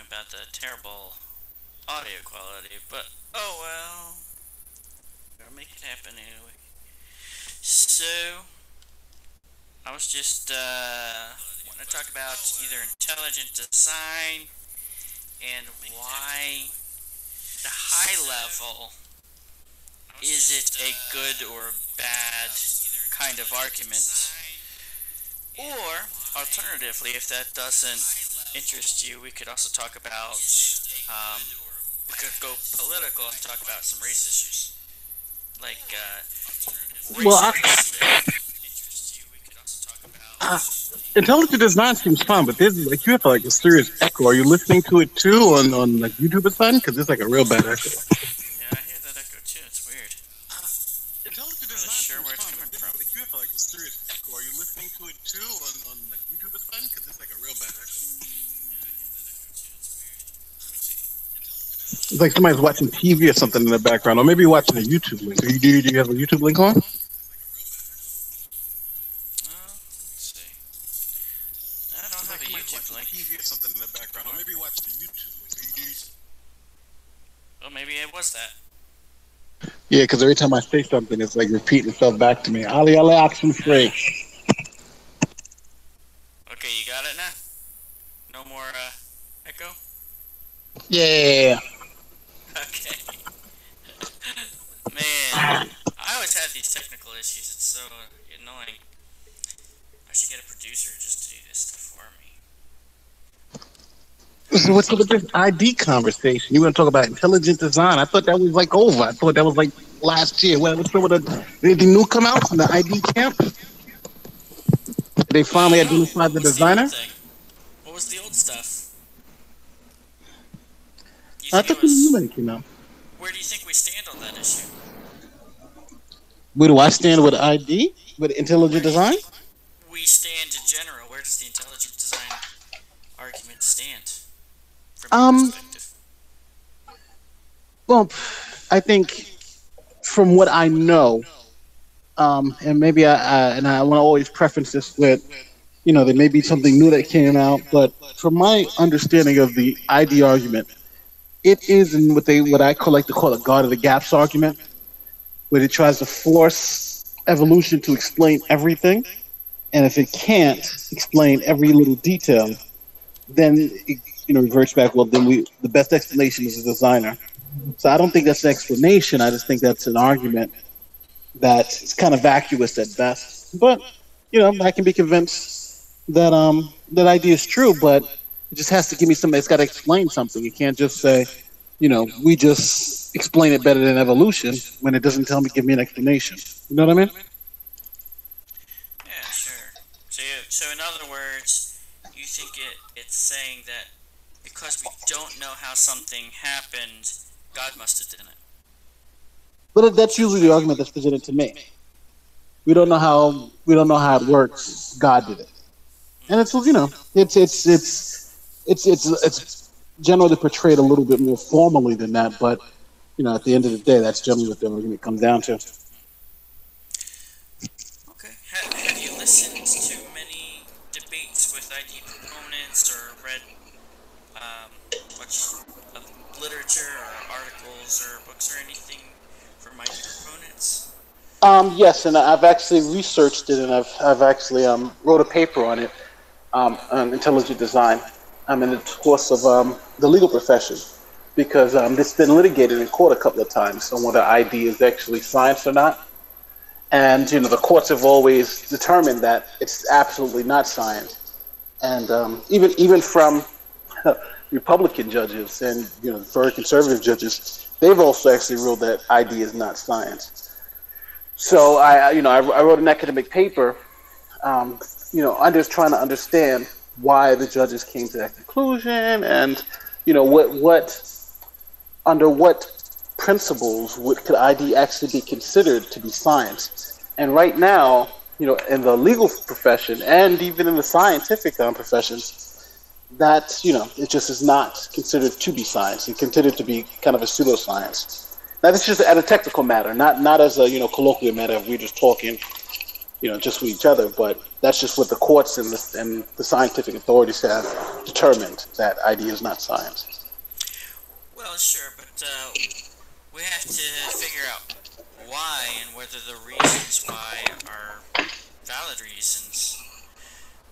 about the terrible audio quality, but oh well. Gotta make it happen anyway. So, I was just wanting to talk about either intelligent design and why the high level is it a good or bad kind of argument? Or, alternatively, if that doesn't interest you, we could also talk about, um, we could go political and talk about some race issues. Like, Well, race issues interest you, we could also talk about, I, intelligent design seems fun, but there's like you have like a serious echo. Are you listening to it too on like YouTube or something? Because it's like a real bad echo. yeah, I hear that echo too, it's weird. Intelligent Not really design sure seems where it's fun, but coming there's from. like you have like a serious echo. Are you listening to it too on like YouTube or something? Because it's like a real bad echo. It's like somebody's watching TV or something in the background, or maybe you're watching a YouTube link. Do you have a YouTube link on? Let's see. I don't It's have like a somebody's YouTube watching link. TV or something in the background, or maybe you're watching a YouTube link. Well, maybe it was that. Yeah, because every time I say something, it's like repeating itself back to me. Ali Ali action free. Okay, you got it now? No more, echo? Yeah. Okay. Man, I always have these technical issues. It's so annoying. I should get a producer just to do this stuff for me. So what's up with this ID conversation? You want to talk about intelligent design? I thought that was like over. I thought that was like last year. What's up with anything new come out from the ID camp? They finally No, identified the what's the old designer. thing? What was the old stuff? You I think it thought the new was... one came out. Where do you think we stand on that issue? Where do I stand with ID? With Where intelligent do you design? think we stand in general? Where does the intelligent design argument stand? From your Um. perspective? Well, I think from what I know, and maybe I want to always preference this with, there may be something new that came out, but from my understanding of the ID argument, it is in what I call like to call a God of the gaps argument, where it tries to force evolution to explain everything, and if it can't explain every little detail, then it reverts back. Well, then the best explanation is a designer. So I don't think that's an explanation. I just think that's an argument that is kind of vacuous at best. But I can be convinced that idea is true, but it just has to give me something. It's got to explain something. You can't just say, we just explain it better than evolution when it doesn't give me an explanation. You know what I mean? Yeah, sure. So in other words, you think it's saying that because we don't know how something happened, God must have done it. But that's usually the argument that's presented to me. We don't know how it works. God did it, and it's generally portrayed a little bit more formally than that. But at the end of the day, that's generally what the argument comes down to. Okay. Have you listened to many debates with ID proponents or read much of literature or articles or books or anything from ID proponents? Yes, and I've actually researched it, and I've actually wrote a paper on it, on intelligent design. I'm in the course of the legal profession because it's been litigated in court a couple of times on whether ID is actually science or not. And the courts have always determined that it's absolutely not science. And even from Republican judges and very conservative judges, they've also actually ruled that ID is not science. So I wrote an academic paper, I'm just trying to understand why the judges came to that conclusion, and what under what principles could ID actually be considered to be science. And right now, in the legal profession and even in the scientific professions, that it just is not considered to be science. It's considered to be kind of a pseudoscience. Now, this is just at a technical matter, not as a colloquial matter if we're just talking. just with each other. But that's just what the courts and the scientific authorities have determined, that ID is not science. Well, sure, but we have to figure out why and whether the reasons why are valid reasons.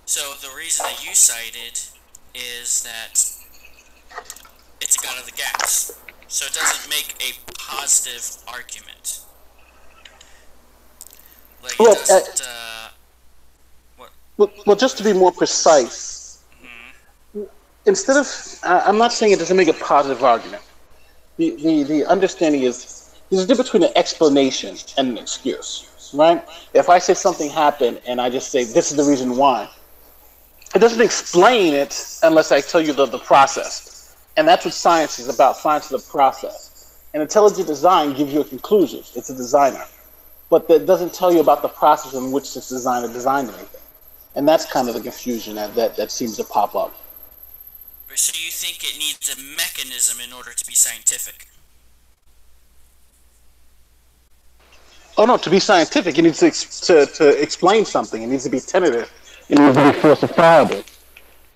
So the reason that you cited is that it's got other gaps. So it doesn't make a positive argument. Like it Well, doesn't. What? well, just to be more precise, Hmm. instead of, I'm not saying it doesn't make a positive argument. The understanding is there's a difference between an explanation and an excuse, right? If I say something happened and I just say this is the reason why, it doesn't explain it unless I tell you the process. And that's what science is about. Science is a process. And intelligent design gives you a conclusion. It's a designer. But that doesn't tell you about the process in which this designer designed anything. And that's kind of the confusion that seems to pop up. So you think it needs a mechanism in order to be scientific? Oh no, to be scientific, it needs to explain something. It needs to be tentative. It needs to be falsifiable.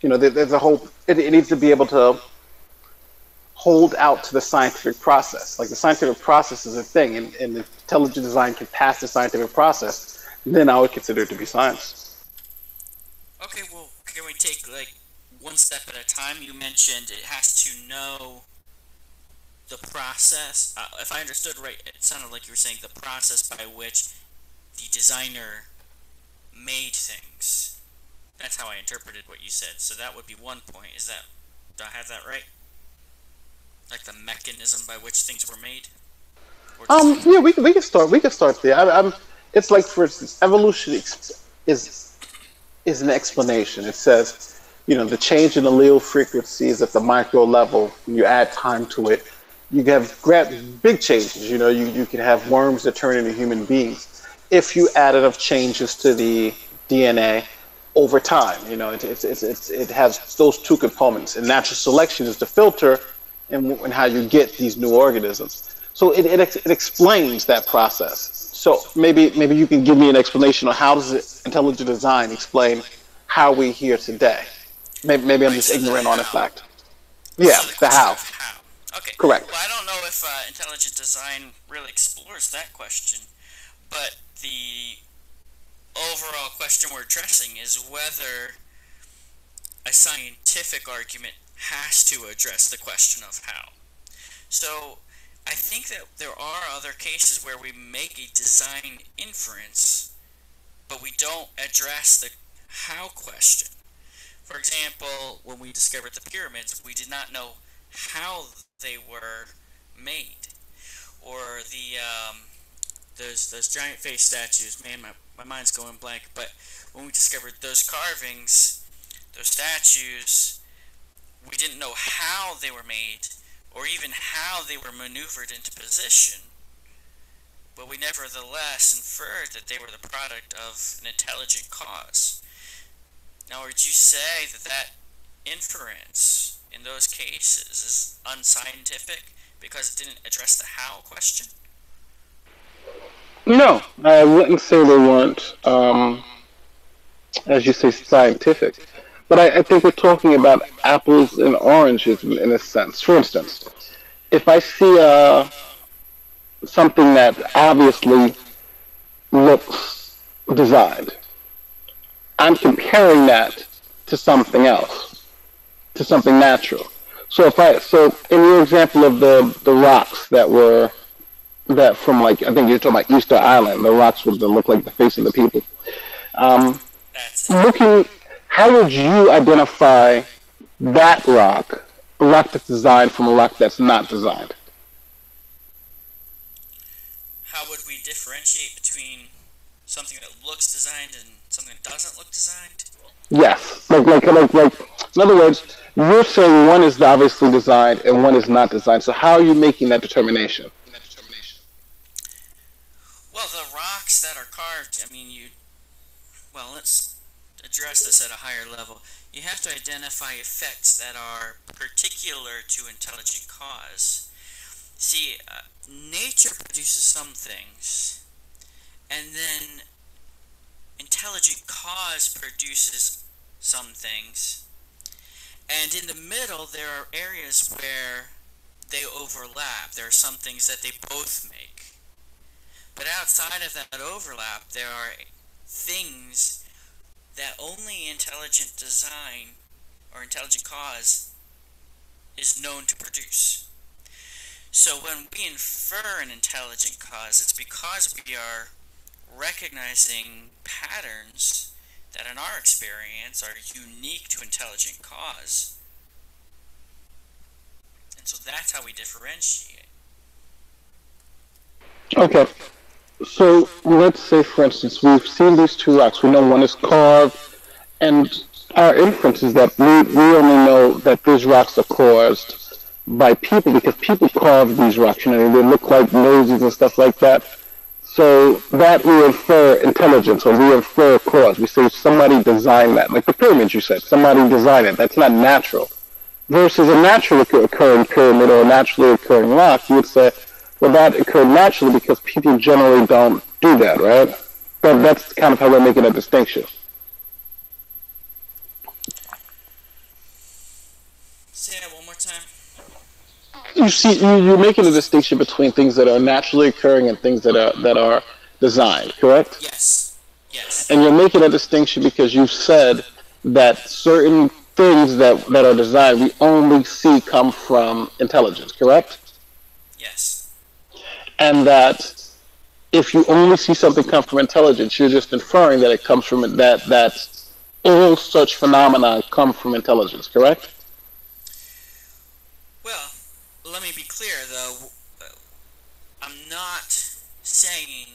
There's a whole. It needs to be able to hold out to the scientific process. Like the scientific process is a thing, and if intelligent design can pass the scientific process, then I would consider it to be science. Okay, well, can we take like one step at a time? You mentioned it has to know the process. If I understood right, it sounded like you were saying the process by which the designer made things. That's how I interpreted what you said. So that would be one point. Do I have that right? Like the mechanism by which things were made or designed? Yeah, we can start there. It's like, for instance, evolution is is an explanation. It says, the change in allele frequencies at the micro level. When you add time to it, you have big changes. You can have worms that turn into human beings if you add enough changes to the DNA over time. It has those two components, and natural selection is the filter, and how you get these new organisms. So it explains that process. So maybe you can give me an explanation on how does intelligent design explain how we here today. Maybe I'm Right, just so the ignorant on the how. fact. Yeah, So the the question how. of how. Okay, Correct. well, I don't know if intelligent design really explores that question, but the overall question we're addressing is whether a scientific argument has to address the question of how. So I think that there are other cases where we make a design inference, but we don't address the how question. For example, when we discovered the pyramids, we did not know how they were made, or those giant face statues. Man, my mind's going blank. But when we discovered those carvings, those statues, we didn't know how they were made, or even how they were maneuvered into position. But we nevertheless inferred that they were the product of an intelligent cause. Now, would you say that inference in those cases is unscientific because it didn't address the how question? No, I wouldn't say they weren't, as you say, scientific. But I think we're talking about apples and oranges in a sense. For instance, if I see something that obviously looks designed, I'm comparing that to something else, to something natural. So in your example of the rocks that from, like, I think you're talking about Easter Island, the rocks would look like the face of the people. Um, That's it. looking, how would you identify that rock, a rock that's designed from a rock that's not designed? How would we differentiate between something that looks designed and something that doesn't look designed? Yes, like. In other words, you're saying one is obviously designed and one is not designed. So how are you making that determination? Well, the rocks that are carved, I mean, well, let's address this at a higher level. You have to identify effects that are particular to intelligent cause. See, nature produces some things, and then intelligent cause produces some things, and in the middle there are areas where they overlap. There are some things that they both make. But outside of that overlap, there are things that only intelligent design or intelligent cause is known to produce. So when we infer an intelligent cause, it's because we are recognizing patterns that in our experience are unique to intelligent cause. And so that's how we differentiate. Okay, so let's say, for instance, we've seen these two rocks. We know one is carved, and our inference is that we only know that these rocks are caused by people because people carve these rocks. You know, they look like noses and stuff like that. So that we infer intelligence or we infer cause. We say somebody designed that. Like the pyramids you said, somebody designed it. That's not natural. Versus a naturally occurring pyramid or a naturally occurring rock, you would say, well, that occurred naturally because people generally don't do that, right? But that's kind of how we're making a distinction. Say that one more time. You see, you're making a distinction between things that are naturally occurring and things that are designed, correct? Yes. Yes. And you're making a distinction because you've said that certain things that are designed we only see come from intelligence, correct? Yes. And that if you only see something come from intelligence, you're just inferring that it comes from that all such phenomena come from intelligence, correct? Well, let me be clear though. I'm not saying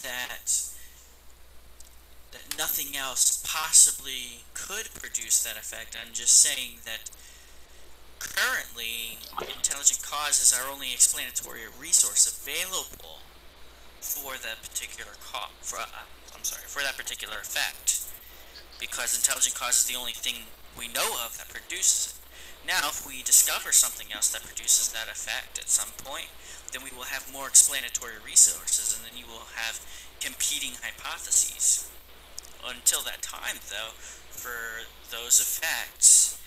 that nothing else possibly could produce that effect. I'm just saying that currently intelligent causes are only explanatory resource available for that particular for that particular effect, because intelligent cause is the only thing we know of that produces it. Now, if we discover something else that produces that effect at some point, then we will have more explanatory resources, and then you will have competing hypotheses. Until that time, though, for those effects,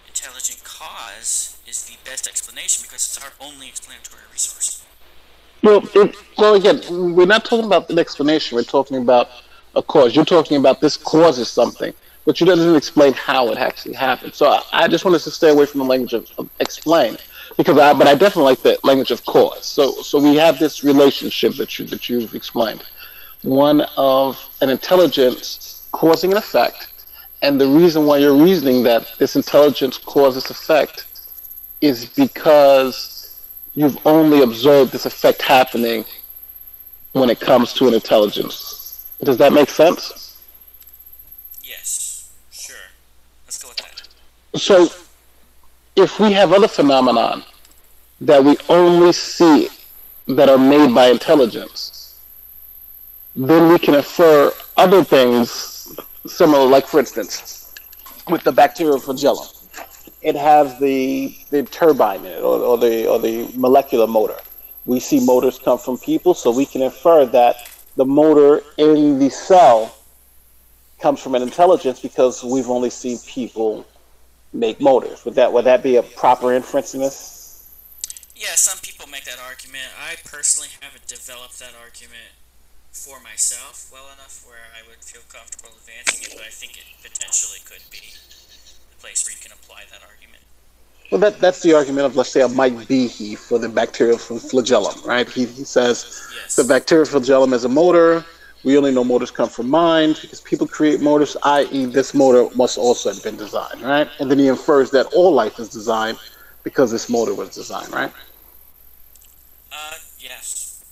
intelligent cause is the best explanation because it's our only explanatory resource. Well, again, we're not talking about an explanation. We're talking about a cause. You're talking about this causes something, but you doesn't explain how it actually happened. So I just wanted to stay away from the language of explain, but I definitely like the language of cause. So we have this relationship that you've explained, one of an intelligence causing an effect, and the reason why you're reasoning that this intelligence causes effect is because you've only observed this effect happening when it comes to an intelligence. Does that make sense? Yes, sure. Let's go with that. So if we have other phenomenon that we only see that are made by intelligence, then we can infer other things similar, like for instance, with the bacterial flagellum. It has the turbine in it, or the molecular motor. We see motors come from people, so we can infer that the motor in the cell comes from an intelligence because we've only seen people make motors. Would that be a proper inference in this? Yeah, some people make that argument. I personally haven't developed that argument for myself well enough where I would feel comfortable advancing it, but I think it potentially could be the place where you can apply that argument. Well, that's the argument of, let's say, a Mike Behe for the bacterial flagellum, right? He says the Yes. bacterial flagellum is a motor. We only know motors come from mind because people create motors, i.e., this motor must also have been designed, right? And then he infers that all life is designed because this motor was designed, right? Yes.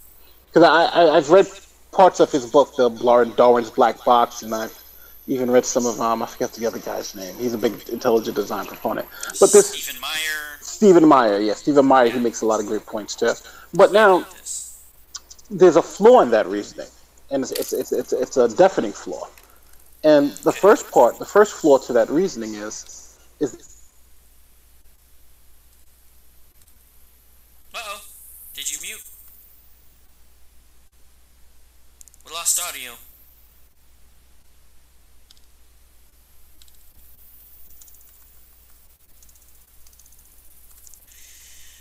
Because I've read parts of his book, the Darwin's Black Box, and I've even read some of I forget the other guy's name. He's a big intelligent design proponent. But this Stephen Meyer. Stephen Meyer, yeah, Stephen Meyer, he Yeah. makes a lot of great points too. But Familiar now with this. there's a flaw in that reasoning, and it's a deafening flaw. And Okay. the first flaw to that reasoning is Uh oh. Did you mute? We lost audio.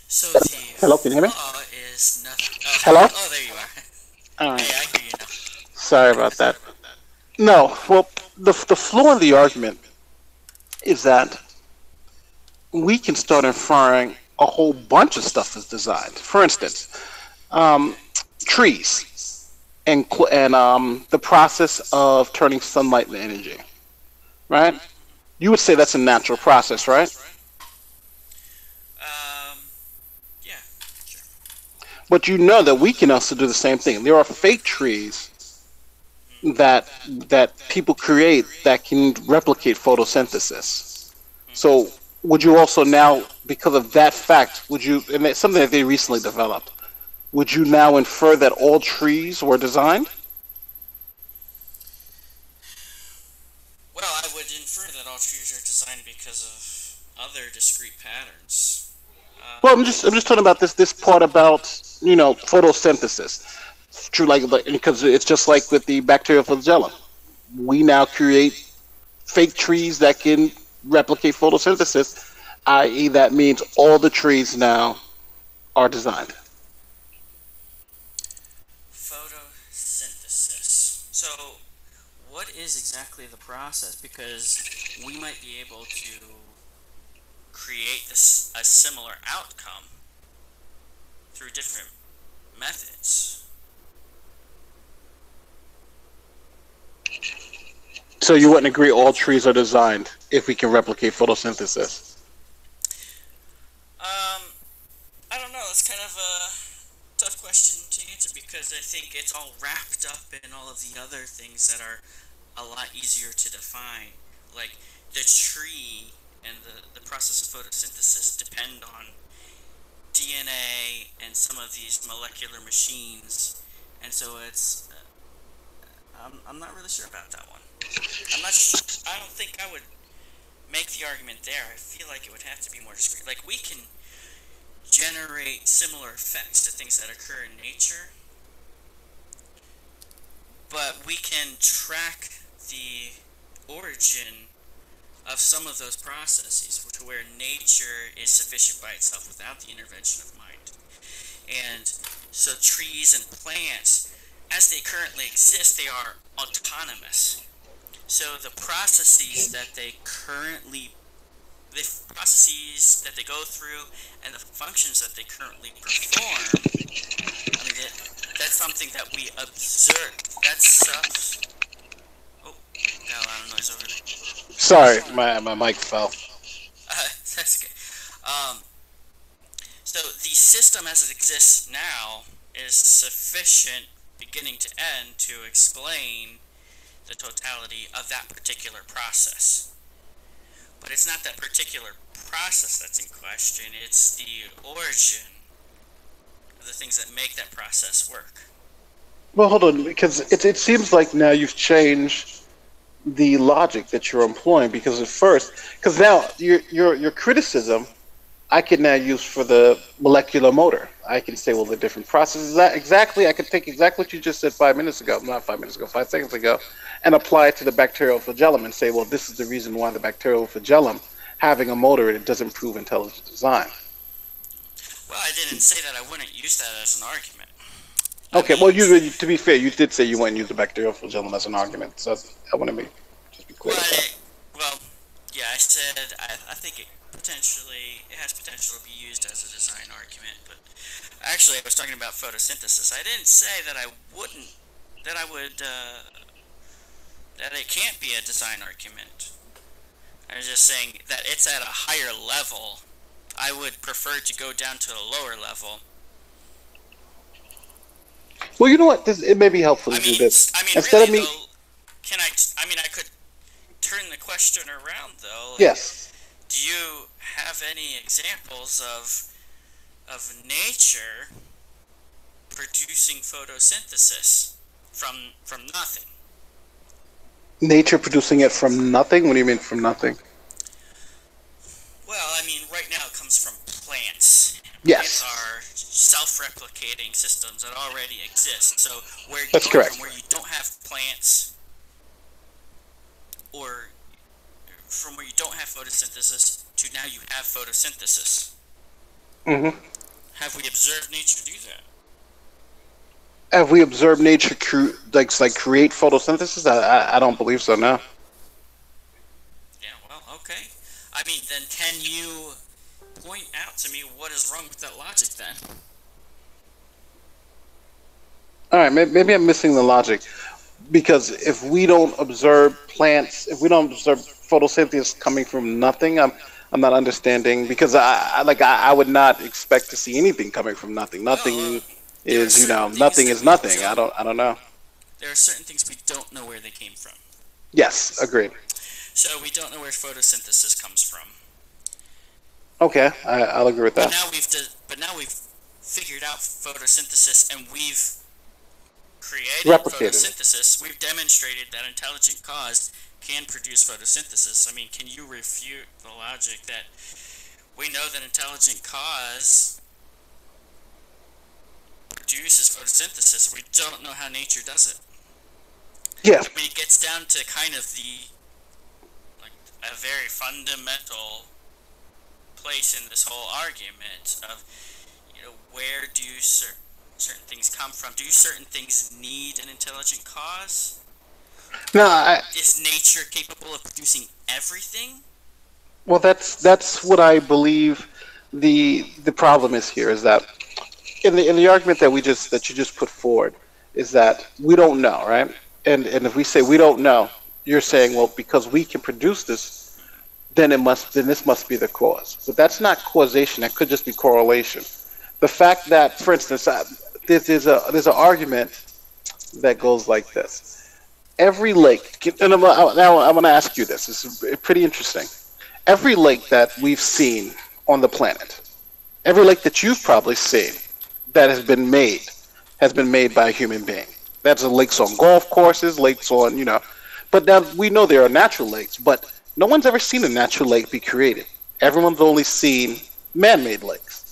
So the Hello, can you hear me? flaw is nothing. Oh, Hello? oh, there you are. All Hey, right. I hear you now. Sorry about that. No, well, the flaw in the argument is that we can start inferring a whole bunch of stuff is designed. For instance, um, trees and the process of turning sunlight into energy, right? You would say that's a natural process, right? Um, yeah, sure. But you know that we can also do the same thing. There are fake trees that people create that can replicate photosynthesis. So would you also now, because of that fact, would you, and it's something that they recently developed, would you now infer that all trees were designed? Well, I would infer that all trees are designed because of other discrete patterns. Well, I'm just talking about this part about photosynthesis. It's true, like because it's just like with the bacterial flagellum. We now create fake trees that can replicate photosynthesis, i.e., that means all the trees now are designed. Photosynthesis. So, what is exactly the process? Because we might be able to create a similar outcome through different methods. So you wouldn't agree all trees are designed if we can replicate photosynthesis? Um, I don't know. It's kind of a tough question to answer because I think it's all wrapped up in all of the other things that are a lot easier to define. Like the tree and the process of photosynthesis depend on DNA and some of these molecular machines, and so I'm not really sure about that one. I don't think I would make the argument there. I feel like it would have to be more discrete. Like we can generate similar effects to things that occur in nature, but we can track the origin of some of those processes to where nature is sufficient by itself without the intervention of mind. And so trees and plants, as they currently exist, they are autonomous. So the processes that they go through and the functions that they currently perform, I mean, that's something that we observe. That stuff. Oh, got a lot of noise over there. Sorry, my mic fell. That's okay. Um, so the system as it exists now is sufficient, beginning to end, to explain the totality of that particular process. But it's not that particular process that's in question, it's the origin of the things that make that process work. Well, hold on, because it seems like now you've changed the logic that you're employing. Because at first, because now your criticism I can now use for the molecular motor. I can say, well, the different processes. That exactly, I could take exactly what you just said 5 minutes ago, not 5 minutes ago, 5 seconds ago, and apply it to the bacterial flagellum and say, well, this is the reason why the bacterial flagellum having a motor it doesn't prove intelligent design. Well, I didn't say that I wouldn't use that as an argument. I Okay, well, mean, you to be fair, you did say you wouldn't use the bacterial flagellum as an argument, so I want to just be clear well, with that. well, yeah, I said I think it has potential to be used as a design argument, but actually I was talking about photosynthesis. I didn't say that I wouldn't, that I would, that it can't be a design argument. I was just saying that it's at a higher level. I would prefer to go down to a lower level. Well, you know what? It may be helpful to do this I mean, instead really of me. though, can I? I mean, I could turn the question around though. Like, Yes, do you have any examples of nature producing photosynthesis from nothing? nature producing it from nothing. What do you mean from nothing? Well, I mean, right now it comes from plants. Plants Yes, are self-replicating systems that already exist. So, that's going from correct. where you don't have plants, or from where you don't have photosynthesis to now you have photosynthesis. Hmm. Have we observed nature do that? Have we observed nature create photosynthesis? I don't believe so. No. Yeah, well, okay. I mean, then can you point out to me what is wrong with that logic then? All right, maybe I'm missing the logic because if we don't observe plants, if we don't observe photosynthesis coming from nothing, I'm not understanding because I would not expect to see anything coming from nothing. Well, Nothing there are is, certain things nothing that is we nothing. don't. I don't know. There are certain things we don't know where they came from. Yes, agreed. So we don't know where photosynthesis comes from. Okay, I'll agree with But that. now we've figured out photosynthesis and we've created Replicated it. photosynthesis. We've demonstrated that intelligent cause can produce photosynthesis. I mean, can you refute the logic that we know that intelligent cause produces photosynthesis? We don't know how nature does it. Yeah. I mean, it gets down to kind of the like a very fundamental place in this whole argument of where do certain things come from? Do certain things need an intelligent cause? No, Is nature capable of producing everything? well, that's what I believe. The problem is here is that in the argument that you just put forward is that we don't know, right? And if we say we don't know, you're saying, well, because we can produce this, then this must be the cause. But that's not causation. That could just be correlation. The fact that, for instance, there's an argument that goes like this: every lake, and now I'm going to ask you this. This is pretty interesting. Every lake that we've seen on the planet, every lake that you've probably seen that has been made by a human being. That's lakes on golf courses, lakes on, but now we know there are natural lakes, but no one's ever seen a natural lake be created. Everyone's only seen man-made lakes.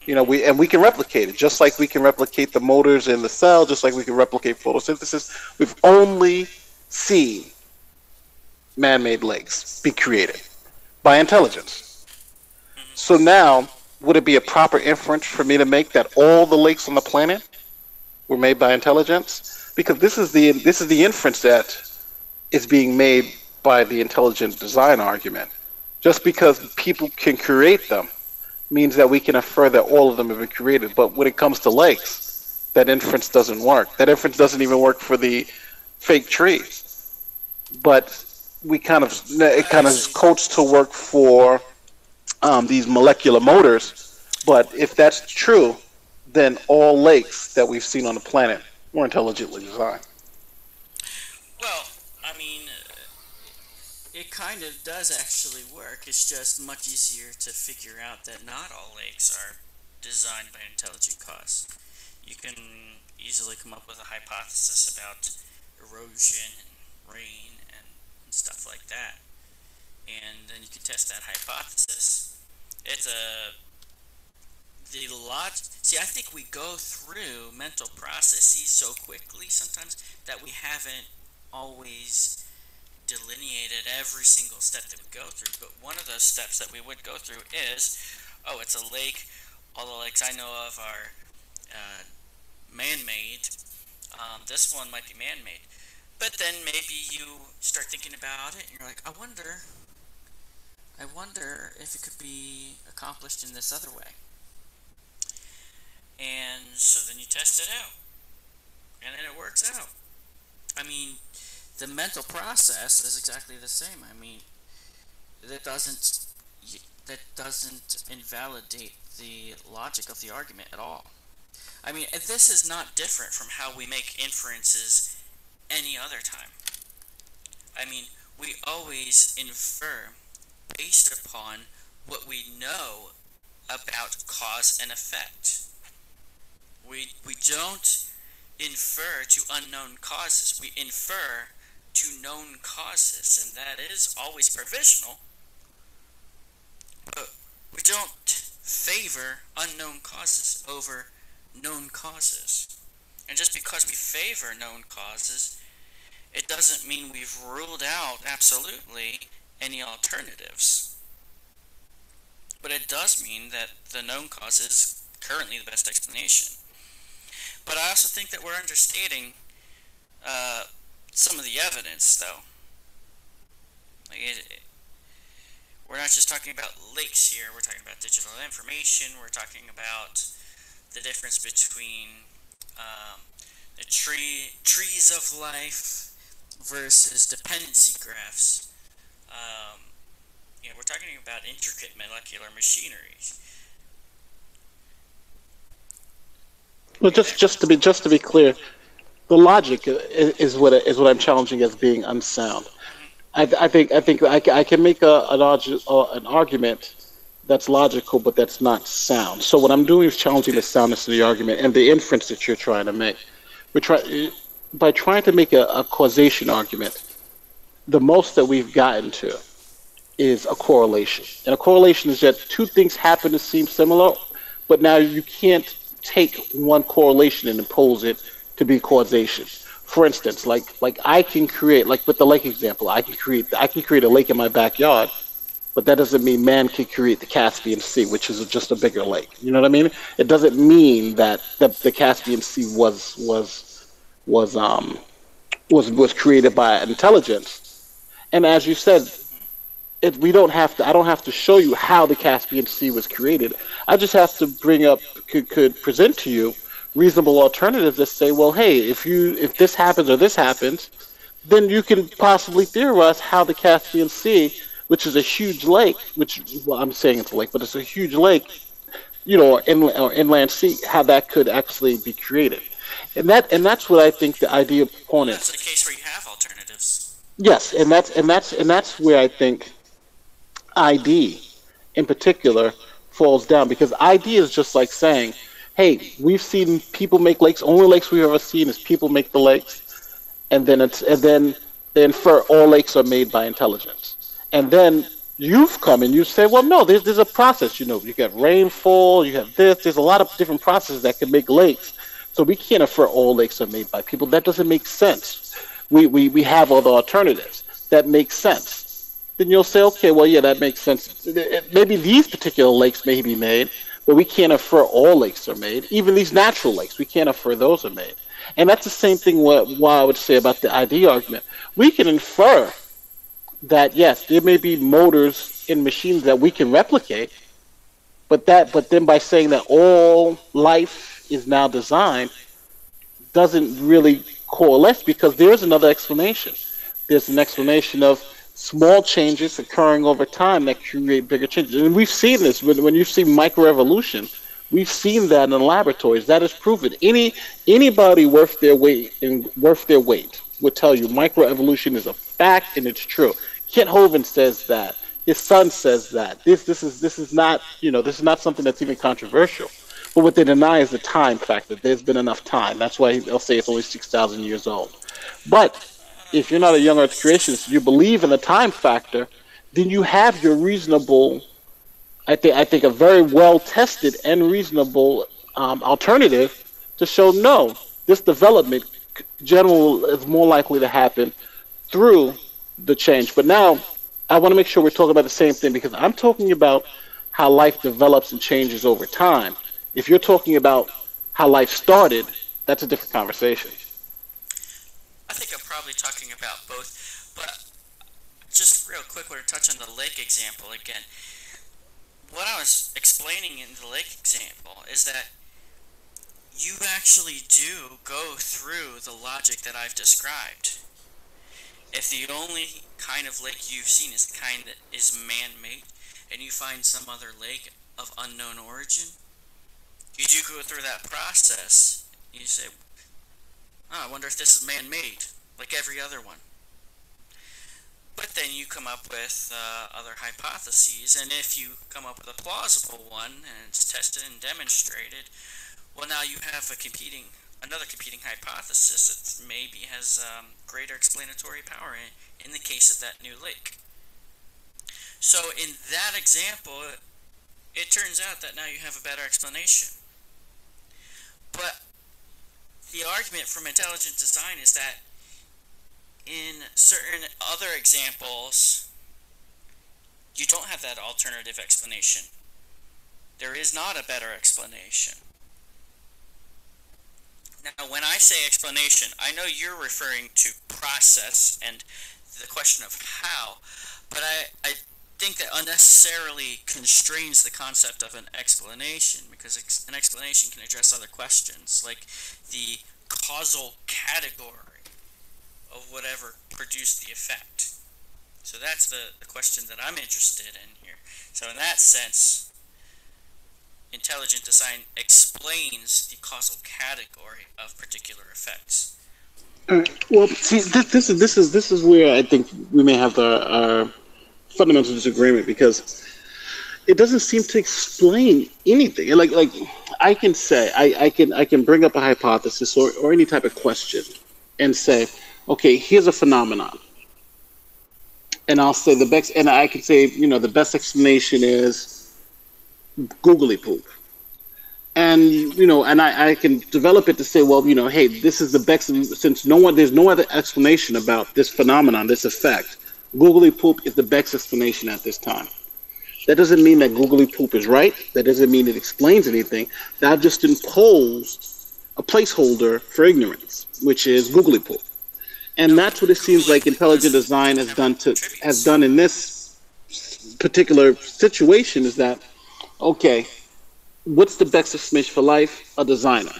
We can replicate it, just like we can replicate the motors in the cell, just like we can replicate photosynthesis. We've only seen man-made lakes be created by intelligence. So now, would it be a proper inference for me to make that all the lakes on the planet were made by intelligence? Because this is the inference that is being made by the intelligent design argument. Just because people can create them means that we can infer that all of them have been created. But when it comes to lakes, that inference doesn't work. That inference doesn't even work for the fake trees. But it kind of is Actually, coached to work for these molecular motors. But if that's true, then all lakes that we've seen on the planet were intelligently designed. well, I mean, it kind of does actually work. It's just much easier to figure out that not all lakes are designed by intelligent cause. You can easily come up with a hypothesis about erosion and rain and stuff like that. And then you can test that hypothesis. It's a the lot. See, I think we go through mental processes so quickly sometimes that we haven't always delineated every single step that we go through. But one of those steps that we would go through is, oh, it's a lake. All the lakes I know of are uh, man-made. This one might be man-made. But then maybe you start thinking about it, and you're like, I wonder if it could be accomplished in this other way. And so then you test it out, and then it works out. I mean, the mental process is exactly the same. I mean, that doesn't that doesn't invalidate the logic of the argument at all. I mean, this is not different from how we make inferences any other time. I mean, we always infer based upon what we know about cause and effect. We don't infer to unknown causes. We infer to known causes, and that is always provisional. But we don't favor unknown causes over known causes. And just because we favor known causes, it doesn't mean we've ruled out absolutely any alternatives. But it does mean that the known causes currently the best explanation. But I also think that we're understating uh, some of the evidence, though. Like we're not just talking about lakes here. We're talking about digital information. We're talking about the difference between um, the trees of life versus dependency graphs. Um, we're talking about intricate molecular machinery. Well, Are you there? just to be clear, the logic is what I'm challenging as being unsound. Mm-hmm. I can make an argument that's logical, but that's not sound. So what I'm doing is challenging the soundness of the argument and the inference that you're trying to make. We try by trying to make a causation argument. The most that we've gotten to is a correlation, and a correlation is that two things happen to seem similar, but now you can't take one correlation and impose it to be causation. For instance, like I can create, like with the lake example, I can create a lake in my backyard, but that doesn't mean man can create the Caspian Sea, which is just a bigger lake. You know what I mean? It doesn't mean that the Caspian Sea was was created by intelligence. And as you said, we don't have to. I don't have to show you how the Caspian Sea was created. I just have to bring up, could present to you reasonable alternatives that say, well, hey, if this happens or this happens, then you can possibly theorize how the Caspian Sea, which is a huge lake, which, well, I'm saying it's a lake, but it's a huge lake, or inland sea, how that could actually be created. And that's what I think the idea Well, that's proponents. a case where you have alternatives. Yes, and that's where I think ID in particular falls down, because ID is just like saying, hey, we've seen people make lakes. Only lakes we've ever seen is people make the lakes, and then they infer all lakes are made by intelligence. And then you've come and you say, well, no, there's a process. You got rainfall, you have this. There's a lot of different processes that can make lakes. So we can't infer all lakes are made by people. That doesn't make sense. We have other alternatives that make sense. Then you'll say, okay, well, yeah, that makes sense. Maybe these particular lakes may be made, but we can't infer all lakes are made. Even these natural lakes, we can't infer those are made. And that's the same thing what I would say about the ID argument. We can infer that, yes, there may be motors in machines that we can replicate, but then by saying that all life is now designed doesn't really coalesce, because there's another explanation. There's an explanation of small changes occurring over time that create bigger changes. And we've seen this when you see microevolution. We've seen that in the laboratories. That is proven. Anybody worth their weight would tell you microevolution is a fact and it's true. Kent Hovind says that. His son says that. This is not something that's even controversial. But what they deny is the time factor. There's been enough time. That's why they'll say it's only 6,000 years old. But if you're not a young Earth creationist, you believe in the time factor, then you have your reasonable, I think a very well tested and reasonable alternative to show, no, this development general is more likely to happen through the change. But now I want to make sure we're talking about the same thing, because I'm talking about how life develops and changes over time. If you're talking about how life started, that's a different conversation. I think I'm probably talking about both, but just real quick, we're to touch on the lake example again. What I was explaining in the lake example is that you actually do go through the logic that I've described. If the only kind of lake you've seen is the kind that is man-made, and you find some other lake of unknown origin, you do go through that process. You say, oh, I wonder if this is man-made, like every other one. But then you come up with other hypotheses, and if you come up with a plausible one and it's tested and demonstrated, well, now you have another competing hypothesis that maybe has greater explanatory power in the case of that new lake. So in that example, it turns out that now you have a better explanation. But the argument from intelligent design is that in certain other examples, you don't have that alternative explanation. There is not a better explanation. Now, when I say explanation, I know you're referring to process and the question of how, but I think that unnecessarily constrains the concept of an explanation, because an explanation can address other questions, like the causal category of whatever produced the effect. So that's the question that I'm interested in here. So in that sense, intelligent design explains the causal category of particular effects. All right. Well, see, this is where I think we may have our fundamental disagreement, because it doesn't seem to explain anything. Like I can say I can bring up a hypothesis or any type of question and say, okay, here's a phenomenon, and I'll say the best, and I can say, the best explanation is googly poop. And I can develop it to say, well, hey, this is the best, since there's no other explanation about this phenomenon, this effect. Googly poop is the best explanation at this time. That doesn't mean that googly poop is right. That doesn't mean it explains anything. That just imposed a placeholder for ignorance, which is googly poop. And No, that's what it seems googly like poop intelligent design has never contributes. done in this particular situation, is that, okay, what's the best explanation for life? A designer.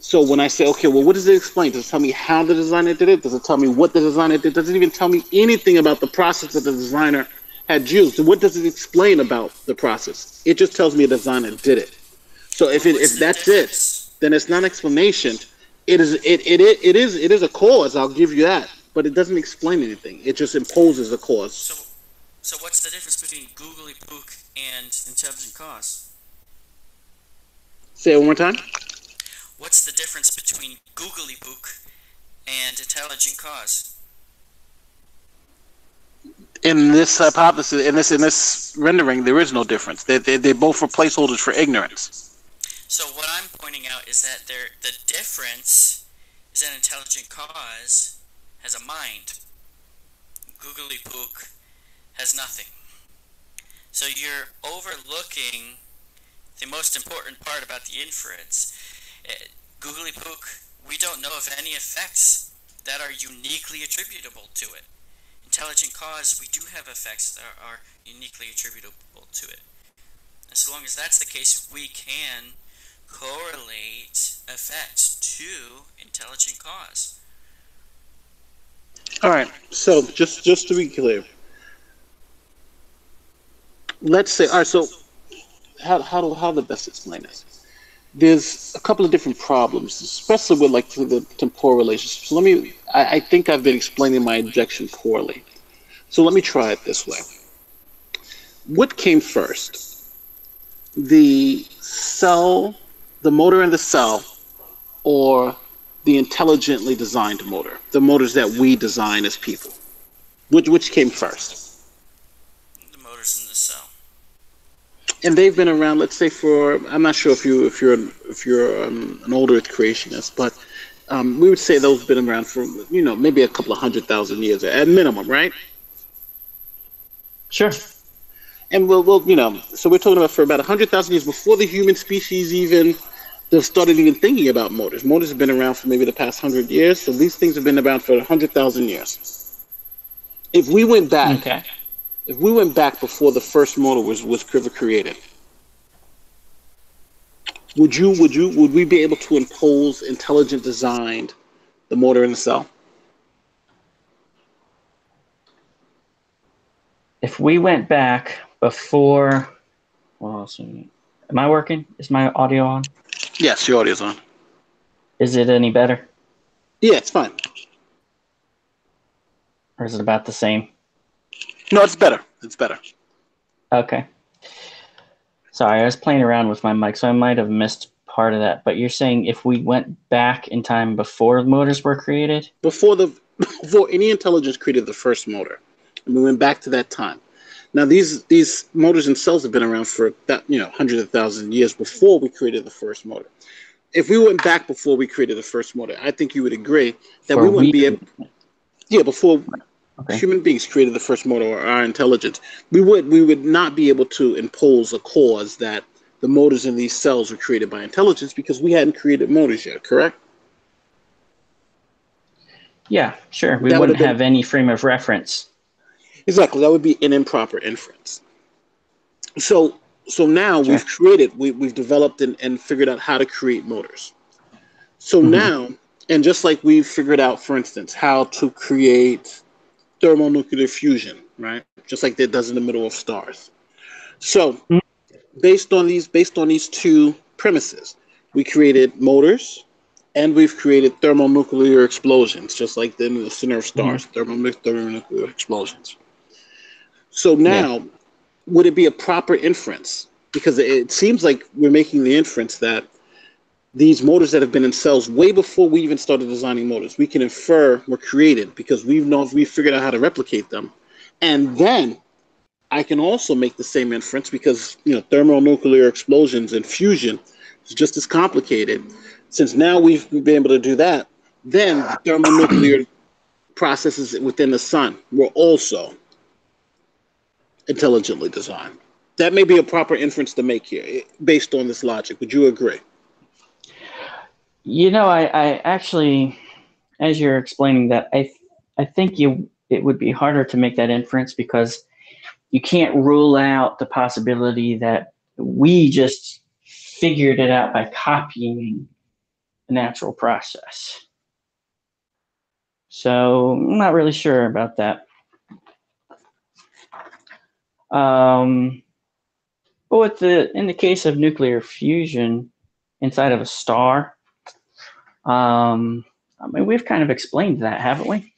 So when I say, okay, well, what does it explain? Does it tell me how the designer did it? Does it tell me what the designer did? Does it even tell me anything about the process that the designer had used? What does it explain about the process? It just tells me a designer did it. So if But what's if the that's it, difference? then it's not an explanation. It is a cause. I'll give you that, but it doesn't explain anything. It just imposes a So, cause. so what's the difference between googly poop and intelligent cause? Say it one more time. What's the difference between googly poop and intelligent cause? In this hypothesis, in this rendering, there is no difference. They both are placeholders for ignorance. So what I'm pointing out is that the difference is that intelligent cause has a mind. Googly poop has nothing. So you're overlooking the most important part about the inference. Googly poop, we don't know of any effects that are uniquely attributable to it. Intelligent cause, we do have effects that are uniquely attributable to it. And so long as that's the case, we can correlate effects to intelligent cause. All right. So just to be clear, let's say, all right. So how to best explain this? There's a couple of different problems, especially with like the temporal relationship. So I think I've been explaining my objection poorly. So let me try it this way. What came first? The cell, the motor in the cell, or the intelligently designed motor? The motors that we design as people. Which came first? The motors in the cell. And they've been around, let's say, for, I'm not sure if you're an older creationist, but we would say those have been around for maybe a couple of 100,000 years at minimum, right? Sure. And we'll so we're talking about for about 100,000 years before the human species even started even thinking about motors. Motors have been around for maybe the past 100 years, so these things have been around for 100,000 years. If we went back, Okay. if we went back before the first motor was ever created, would we be able to impose intelligent designed the motor in the cell? If we went back before, well, so, am I working? Is my audio on? Yes, your audio's on. Is it any better, Yeah, it's fine. or is it about the same? No, it's better. It's better. Okay. Sorry, I was playing around with my mic, so I might have missed part of that. But you're saying if we went back in time before motors were created? Before any intelligence created the first motor, and we went back to that time. Now these motors and cells have been around for that hundreds of thousands of years before we created the first motor. If we went back before we created the first motor, I think you would agree that we For wouldn't we? be able. Yeah, before Okay. human beings created the first motor or our intelligence, we would not be able to impose a cause that the motors in these cells were created by intelligence because we hadn't created motors yet, correct? Yeah, sure. We That would wouldn't have been have any frame of reference. exactly that would be an improper inference. So now Sure. we've developed and figured out how to create motors. So Hmm. now, and just like we've figured out, for instance, how to create thermonuclear fusion, right? Just like it does in the middle of stars. So based on these two premises, we created motors and we've created thermonuclear explosions, just like in the center of Hmm. stars, thermonuclear explosions. So Yeah. now, would it be a proper inference? Because it seems like we're making the inference that these motors that have been in cells way before we even started designing motors, we can infer were created because we've figured out how to replicate them. And then I can also make the same inference because thermonuclear explosions and fusion is just as complicated. Since now we've been able to do that, then the thermonuclear processes within the sun were also intelligently designed. That may be a proper inference to make here based on this logic. Would you agree? I actually, as you're explaining that, I think it would be harder to make that inference because you can't rule out the possibility that we just figured it out by copying a natural process. So I'm not really sure about that. Um, but in the case of nuclear fusion inside of a star, I mean, we've kind of explained that, haven't we?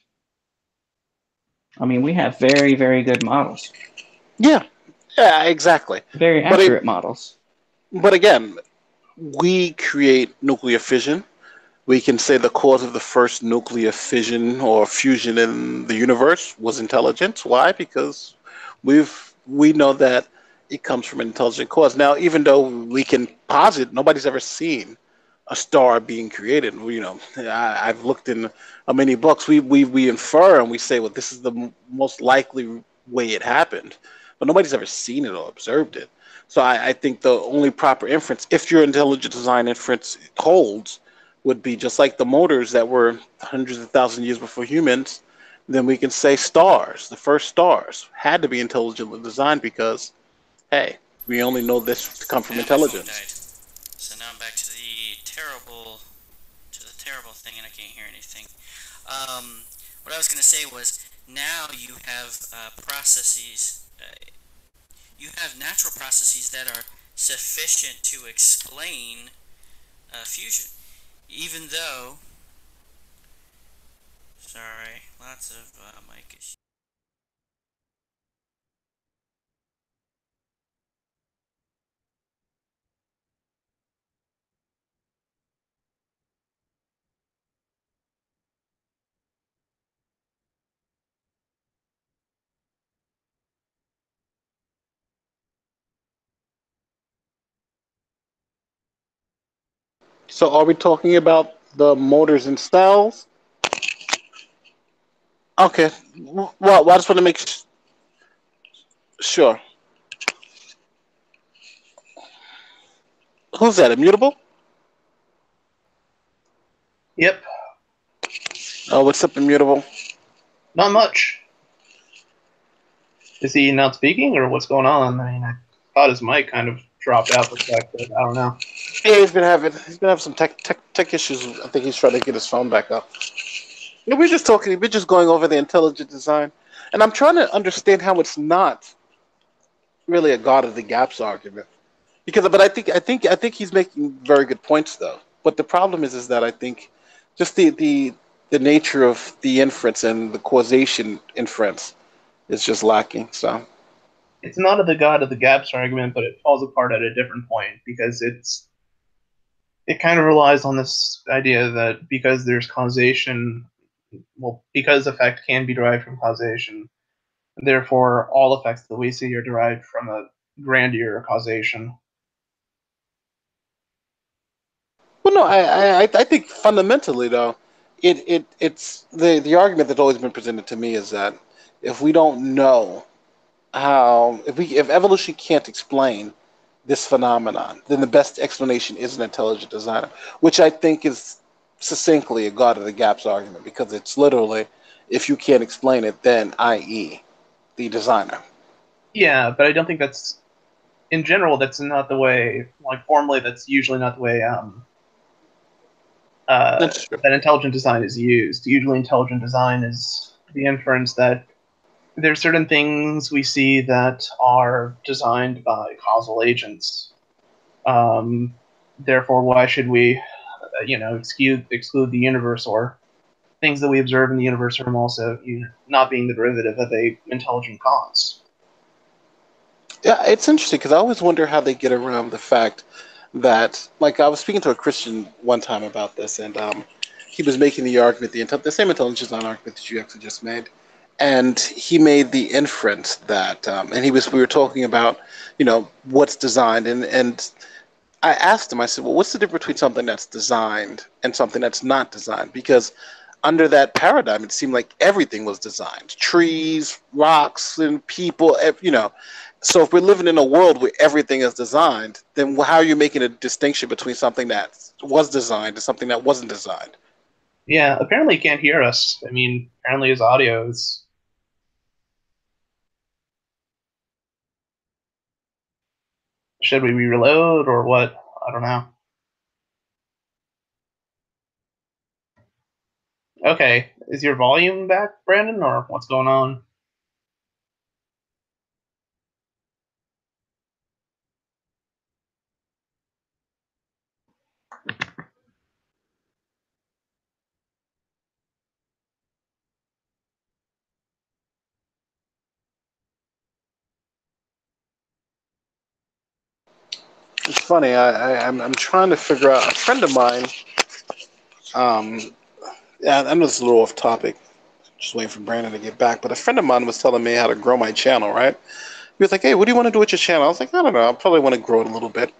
I mean, we have very, very good models, Yeah, yeah, exactly. very But accurate models. but again, we create nuclear fission. We can say the cause of the first nuclear fission or fusion in the universe was intelligence. Why? Because we know that it comes from an intelligent cause. Now, even though we can posit, nobody's ever seen a star being created. I've looked in many books. We infer and we say, well, this is the most likely way it happened, but nobody's ever seen it or observed it. So I think the only proper inference, if your intelligent design inference holds, would be just like the motors that were hundreds of thousands of years before humans. Then we can say stars, the first stars, had to be intelligently designed because, hey, we only know this to come from And my phone intelligence. died. So now I'm back to the terrible thing, and I can't hear anything. What I was gonna say was now you have processes. You have natural processes that are sufficient to explain fusion, even though. Sorry, lots of mic issues. So are we talking about the motors and cells? Okay. Well, I just want to make sure. Who's that? Immutable? Yep, Oh, what's up, Immutable? not much. Is he not speaking, or what's going on? I mean, I thought his mic kind of dropped out for a sec, but I don't know. Yeah, he's been having some tech issues. I think he's trying to get his phone back up. Yeah, we're just talking. We're just going over the intelligent design, and I'm trying to understand how it's not really a God of the gaps argument. But I think he's making very good points though. But the problem is that I think just the nature of the inference and the causation inference is just lacking. So It's not the God of the gaps argument, but it falls apart at a different point because it kind of relies on this idea that because there's causation, well, because effect can be derived from causation, therefore all effects that we see are derived from a grandeur causation. well, no, I think fundamentally though, it's the argument that's always been presented to me is that if we don't know how if evolution can't explain this phenomenon, then the best explanation is an intelligent designer, which I think is succinctly a God of the gaps argument because it's literally, if you can't explain it, then i.e. the designer. Yeah, but I don't think that's in general. That's not the way. Like formally, that's usually not the way That's true. that intelligent design is used. Usually, intelligent design is the inference that there are certain things we see that are designed by causal agents. Um, Therefore, why should we, exclude the universe or things that we observe in the universe from also not being the derivative of a intelligent cause? Yeah, it's interesting because I always wonder how they get around the fact that, like, I was speaking to a Christian one time about this, and he was making the argument, the same intelligence design argument that you actually just made, and he made the inference that, and we were talking about, what's designed, and I asked him, I said, well, what's the difference between something that's designed and something that's not designed? Because under that paradigm, it seemed like everything was designed: trees, rocks, and people, So if we're living in a world where everything is designed, then how are you making a distinction between something that was designed and something that wasn't designed? Yeah, apparently he can't hear us. I mean, apparently his audio is. Should we reload or what? I don't know. Okay, is your volume back, Brandon, or what's going on? It's funny. I'm trying to figure out. A friend of mine. Um, yeah, I know it's a little off topic. Just waiting for Brandon to get back. But a friend of mine was telling me how to grow my channel. Right? He was like, "Hey, what do you want to do with your channel?" I was like, "I don't know. I probably want to grow it a little bit."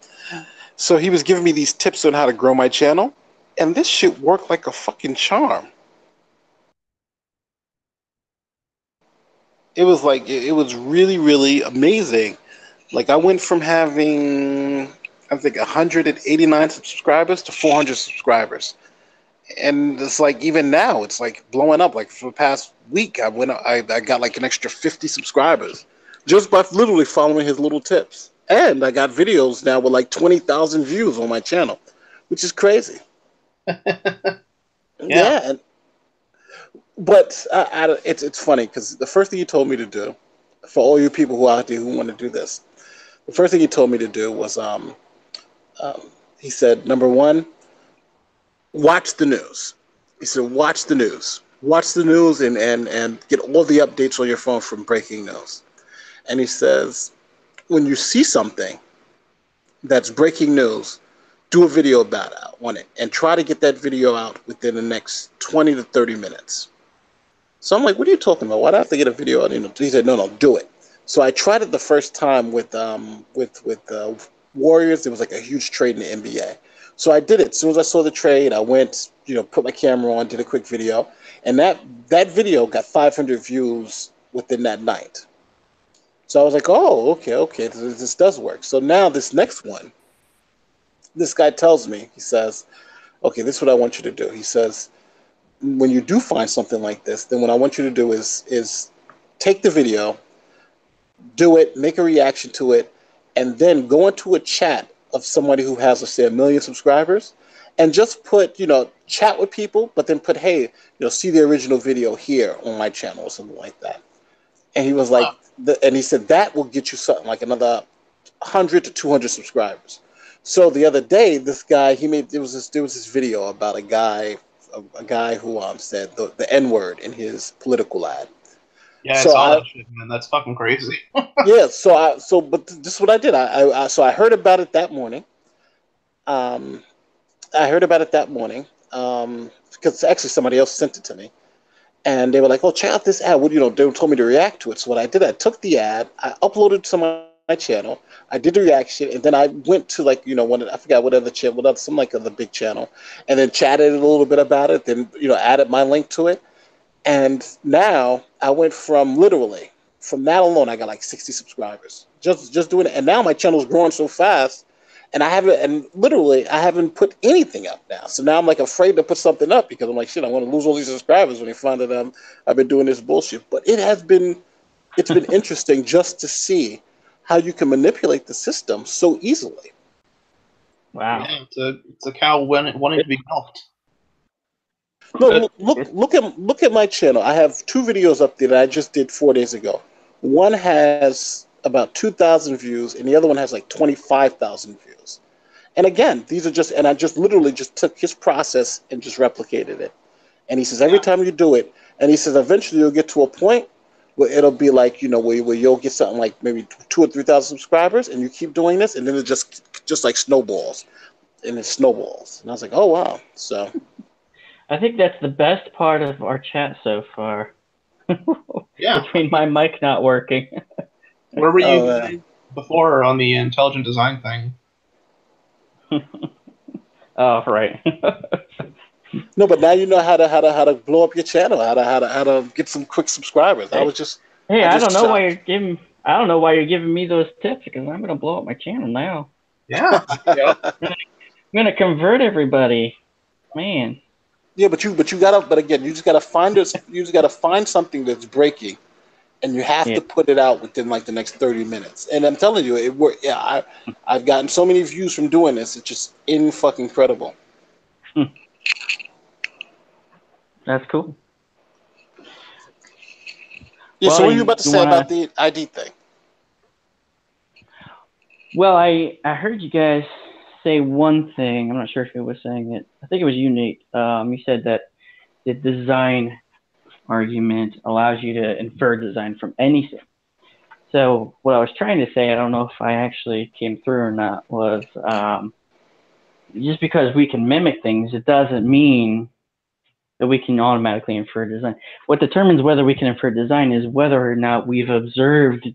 So he was giving me these tips on how to grow my channel, and this shit worked like a fucking charm. It was like it was really really amazing. Like I went from having I think 189 subscribers to 400 subscribers, and it's like even now it's like blowing up. Like for the past week, I got like an extra 50 subscribers just by literally following his little tips. And I got videos now with like 20,000 views on my channel, which is crazy. Yeah. Yeah, but it's funny because the first thing you told me to do, for all you people who are out there who want to do this, the first thing he told me to do was um, he said, number one, watch the news. He said, watch the news, and get all the updates on your phone from breaking news. And he says, when you see something that's breaking news, do a video about it on it and try to get that video out within the next 20 to 30 minutes. So I'm like, what are you talking about? Why do I have to get a video out? He said, no, do it. So I tried it the first time with Warriors. There was like a huge trade in the NBA. So I did it. As soon as I saw the trade, I went, put my camera on, did a quick video, and that video got 500 views within that night. So I was like, oh, okay, this does work. So now this next one, this guy tells me, he says, okay, this is what I want you to do. He says, when you do find something like this, then what I want you to do is take the video, do it, make a reaction to it, and then go into a chat of somebody who has, let's say, 1 million subscribers, and just put, chat with people, but then put, hey, see the original video here on my channel or something like that. And he was Huh. like, and he said that will get you something like another 100 to 200 subscribers. So the other day, this guy he made there was this video about a guy who said the N word in his political ad. Yeah, I So saw I that shit, man. That's fucking crazy. yeah, but this is what I did. I heard about it that morning. Um, I heard about it that morning because actually somebody else sent it to me, and they were like, "Oh, check out this ad." What they told me to react to it. So what I did, I took the ad, I uploaded it to my channel, I did the reaction, and then I went to like I forgot what other channel, what other some like other big channel, and then chatted a little bit about it. Then added my link to it, and now I went from literally from that alone, I got like 60 subscribers just doing it. And now my channel's growing so fast, and I haven't put anything up now. So now I'm like afraid to put something up because I'm like, shit, I'm going to lose all these subscribers when they find that I've been doing this bullshit. But it's been interesting just to see how you can manipulate the system so easily. Wow. Yeah, it's a cow wanting to be milked. No, look at my channel. I have 2 videos up there that I just did 4 days ago. One has about 2,000 views, and the other one has like 25,000 views. And again, these are just, and I just literally just took his process and just replicated it. And he says every time you do it, and he says eventually you'll get to a point where it'll be like, where you'll get something like maybe 2 or 3,000 subscribers, and you keep doing this, and then it just like snowballs, and it snowballs. And I was like, oh wow, so. I think that's the best part of our chat so far. Yeah. Between my mic not working. Where were you before on the intelligent design thing? Oh, right. No, but now you know how to blow up your channel, how to get some quick subscribers. I was just I don't know why you're giving me those tips, because I'm gonna blow up my channel now. Yeah. I'm gonna convert everybody, man. Yeah, but again, you just gotta find something that's breaking, and you have to put it out within like the next 30 minutes. And I'm telling you, it worked. Yeah, I've gotten so many views from doing this. It's just fucking incredible. That's cool. Yeah. So what are you about to say about the ID thing? Well, I heard you guys say one thing. I'm not sure if you was saying it. I think it was you, Nate. You said that the design argument allows you to infer design from anything. So what I was trying to say, I don't know if I actually came through or not, was just because we can mimic things, it doesn't mean that we can automatically infer design. What determines whether we can infer design is whether or not we've observed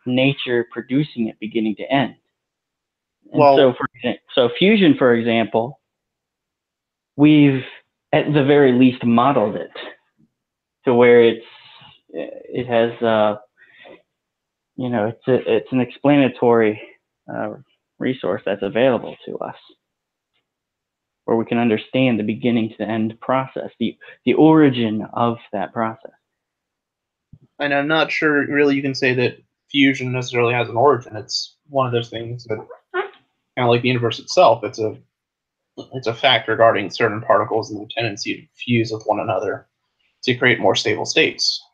nature producing it beginning to end. And so fusion, for example, we've at the very least modeled it to where it has it's an explanatory resource that's available to us, where we can understand the beginning to the end process, the origin of that process. And I'm not sure really you can say that fusion necessarily has an origin. It's one of those things that, kind of like the universe itself, it's a fact regarding certain particles and the tendency to fuse with one another to create more stable states.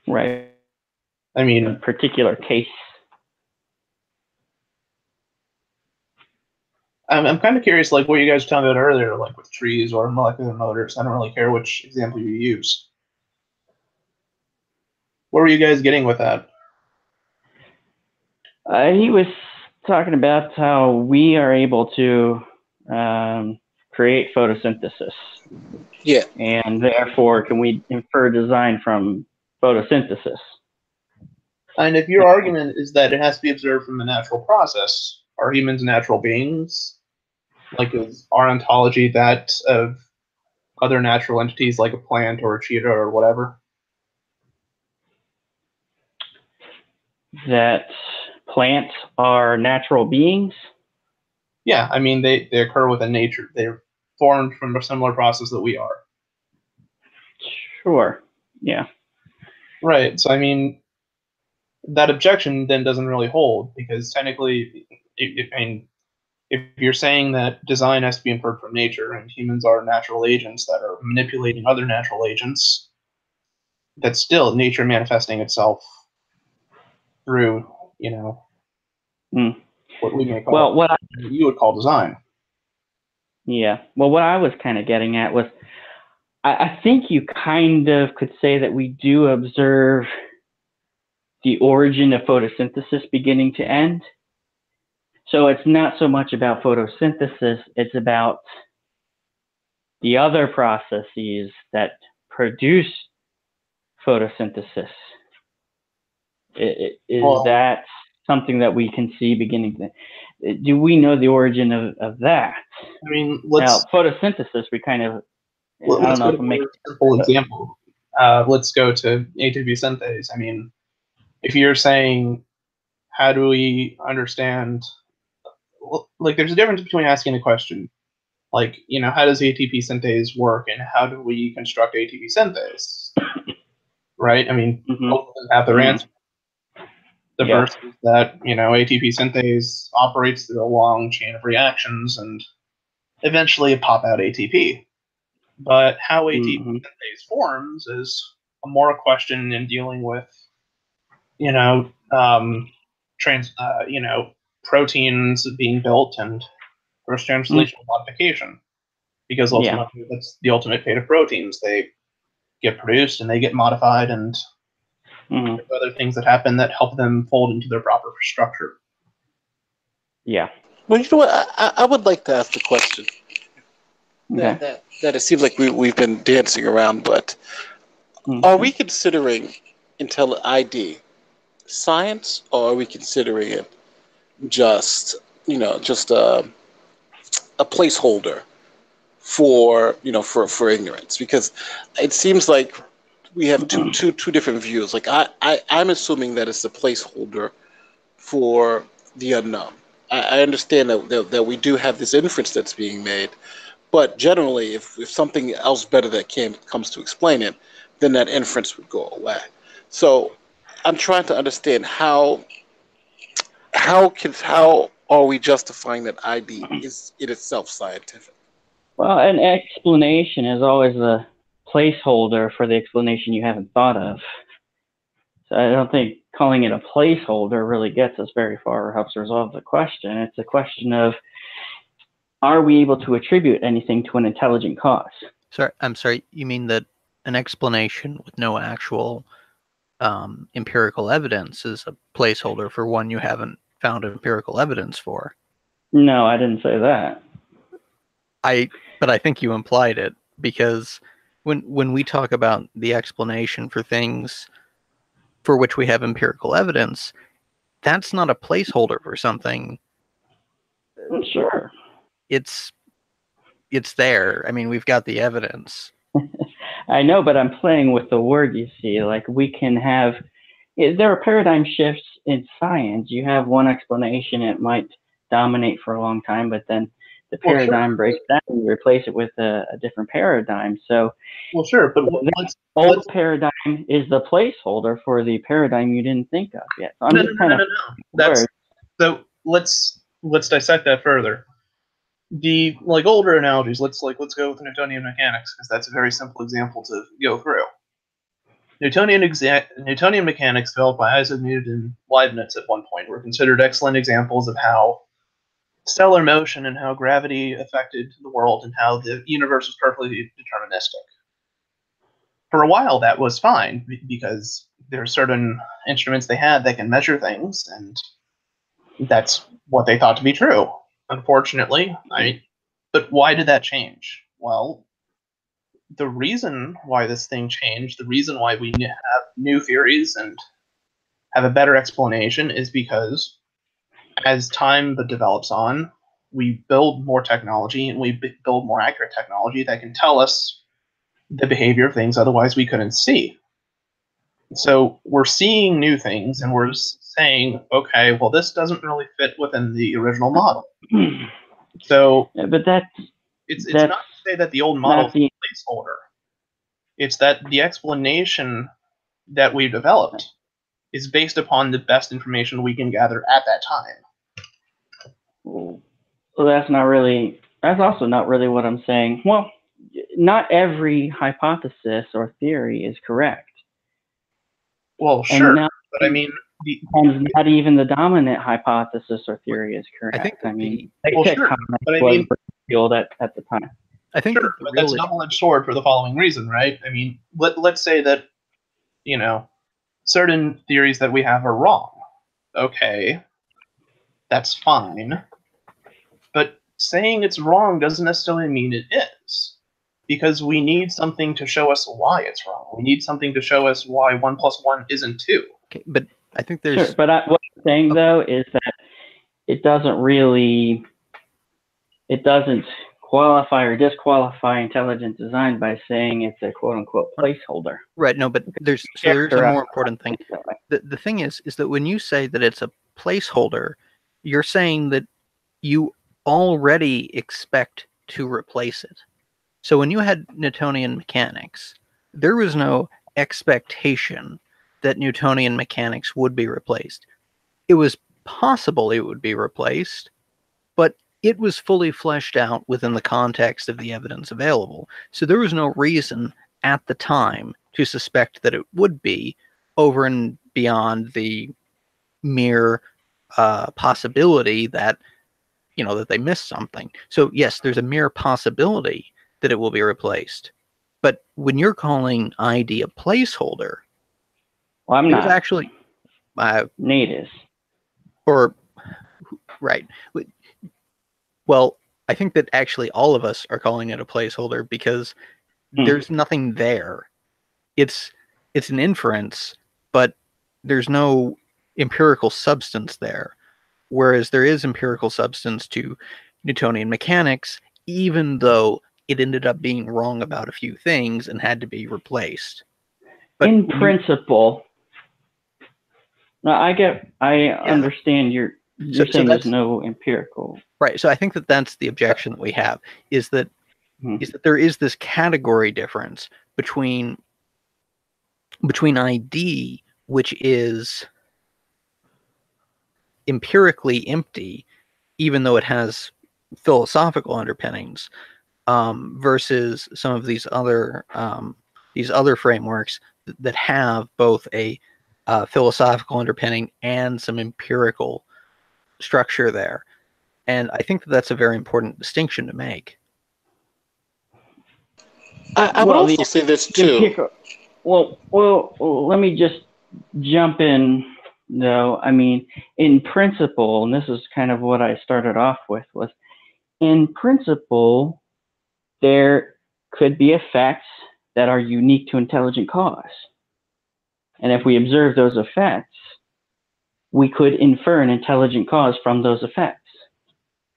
Right. I mean, in a particular case. I'm kind of curious, like what you guys were talking about earlier, like with trees or molecular motors. I don't really care which example you use. What were you guys getting with that? He was talking about how we are able to create photosynthesis. Yeah. And therefore, can we infer design from photosynthesis? And if your argument is that it has to be observed from the natural process, are humans natural beings? Like, is our ontology that of other natural entities like a plant or a cheetah or whatever? That plants are natural beings? Yeah, I mean, they occur within nature. They're formed from a similar process that we are. Sure, yeah. Right, so I mean, that objection then doesn't really hold, because technically, if you're saying that design has to be inferred from nature and humans are natural agents that are manipulating other natural agents, that's still nature manifesting itself through, what we may call, what you would call design. Yeah. Well, what I was kind of getting at was, I think you kind of could say that we do observe the origin of photosynthesis beginning to end. So it's not so much about photosynthesis, it's about the other processes that produce photosynthesis. Is that something that we can see beginning to, do we know the origin of that? I mean, now, photosynthesis, we kind of, I don't know if I'm making a simple example. Let's go to ATP synthase. I mean, if you're saying how do we understand? Like, there's a difference between asking a question, like, how does ATP synthase work, and how do we construct ATP synthase? Right? I mean, both of them have their answer. The first is that, ATP synthase operates through a long chain of reactions and eventually pop out ATP. But how ATP synthase forms is more a question in dealing with, proteins being built and post-translational modification. Because ultimately, that's the ultimate fate of proteins. They get produced and they get modified, and there's other things that happen that help them fold into their proper structure. Yeah. Well, you know what? I would like to ask the question that it seems like we've been dancing around, but are we considering ID science, or are we considering it just a placeholder for ignorance? Because it seems like we have two different views. Like I'm assuming that it's a placeholder for the unknown. I understand that we do have this inference that's being made, but generally, if something else better that comes to explain it, then that inference would go away. So I'm trying to understand how are we justifying that ID is in itself scientific? Well, an explanation is always a placeholder for the explanation you haven't thought of. So I don't think calling it a placeholder really gets us very far or helps resolve the question. It's a question of, are we able to attribute anything to an intelligent cause? I'm sorry. You mean that an explanation with no actual empirical evidence is a placeholder for one you haven't found empirical evidence for? No, I didn't say that. But I think you implied it, because when we talk about the explanation for things for which we have empirical evidence, that's not a placeholder for something. Sure. It's there. I mean, we've got the evidence. I know, but I'm playing with the word, you see. Like, we can have, there are paradigm shifts in science. You have one explanation, it might dominate for a long time, but then the paradigm breaks down and you replace it with a different paradigm. So, but old paradigm is the placeholder for the paradigm you didn't think of yet. So So let's dissect that further. The older analogies. Let's go with Newtonian mechanics, because that's a very simple example to go through. Newtonian mechanics, developed by Isaac Newton and Leibniz at one point, were considered excellent examples of how stellar motion and how gravity affected the world and how the universe was perfectly deterministic. For a while, that was fine, because there are certain instruments they had that can measure things, and that's what they thought to be true. Unfortunately, but why did that change? Well, the reason why this thing changed, the reason why we have new theories and have a better explanation, is because as time develops on, we build more technology, and we build more accurate technology that can tell us the behavior of things otherwise we couldn't see. So we're seeing new things, and we're saying, okay, well, this doesn't really fit within the original model. So, but it's not to say that the old model is a placeholder. It's that the explanation that we've developed is based upon the best information we can gather at that time. Well, that's also not really what I'm saying. Well, not every hypothesis or theory is correct. Well, sure, but I mean, and not even the dominant hypothesis or theory is correct. I think but I mean, at the time. I think but that's a double-edged sword for the following reason, right? I mean, let's say that, certain theories that we have are wrong. Okay, that's fine. But saying it's wrong doesn't necessarily mean it is. Because we need something to show us why it's wrong. We need something to show us why 1 + 1 isn't 2. Okay, but I think there's... Sure, but what I'm saying, though, is that it doesn't qualify or disqualify intelligent design by saying it's a quote-unquote placeholder. Right, no, but there's a more important thing. The thing is that when you say that it's a placeholder, you're saying that you already expect to replace it. So when you had Newtonian mechanics, there was no expectation that Newtonian mechanics would be replaced. It was possible it would be replaced, but it was fully fleshed out within the context of the evidence available. So there was no reason at the time to suspect that it would be, over and beyond the mere possibility that, you know, that they missed something. So yes, there's a mere possibility that it will be replaced. But when you're calling ID a placeholder, Well, I'm there's not. actually Nate is. or right. Well, I think that actually all of us are calling it a placeholder because there's nothing there. It's an inference, but there's no empirical substance there. Whereas there is empirical substance to Newtonian mechanics, even though it ended up being wrong about a few things and had to be replaced. But in principle, no, I understand you're saying there's no empirical. Right. So I think that that's the objection that we have, is that there is this category difference between ID, which is empirically empty, even though it has philosophical underpinnings, versus some of these other frameworks that have both a philosophical underpinning and some empirical structure there. And I think that that's a very important distinction to make. I would also say this too. Well, let me just jump in, though. I mean, in principle, and this is kind of what I started off with, was in principle, there could be effects that are unique to intelligent cause. And if we observe those effects, we could infer an intelligent cause from those effects.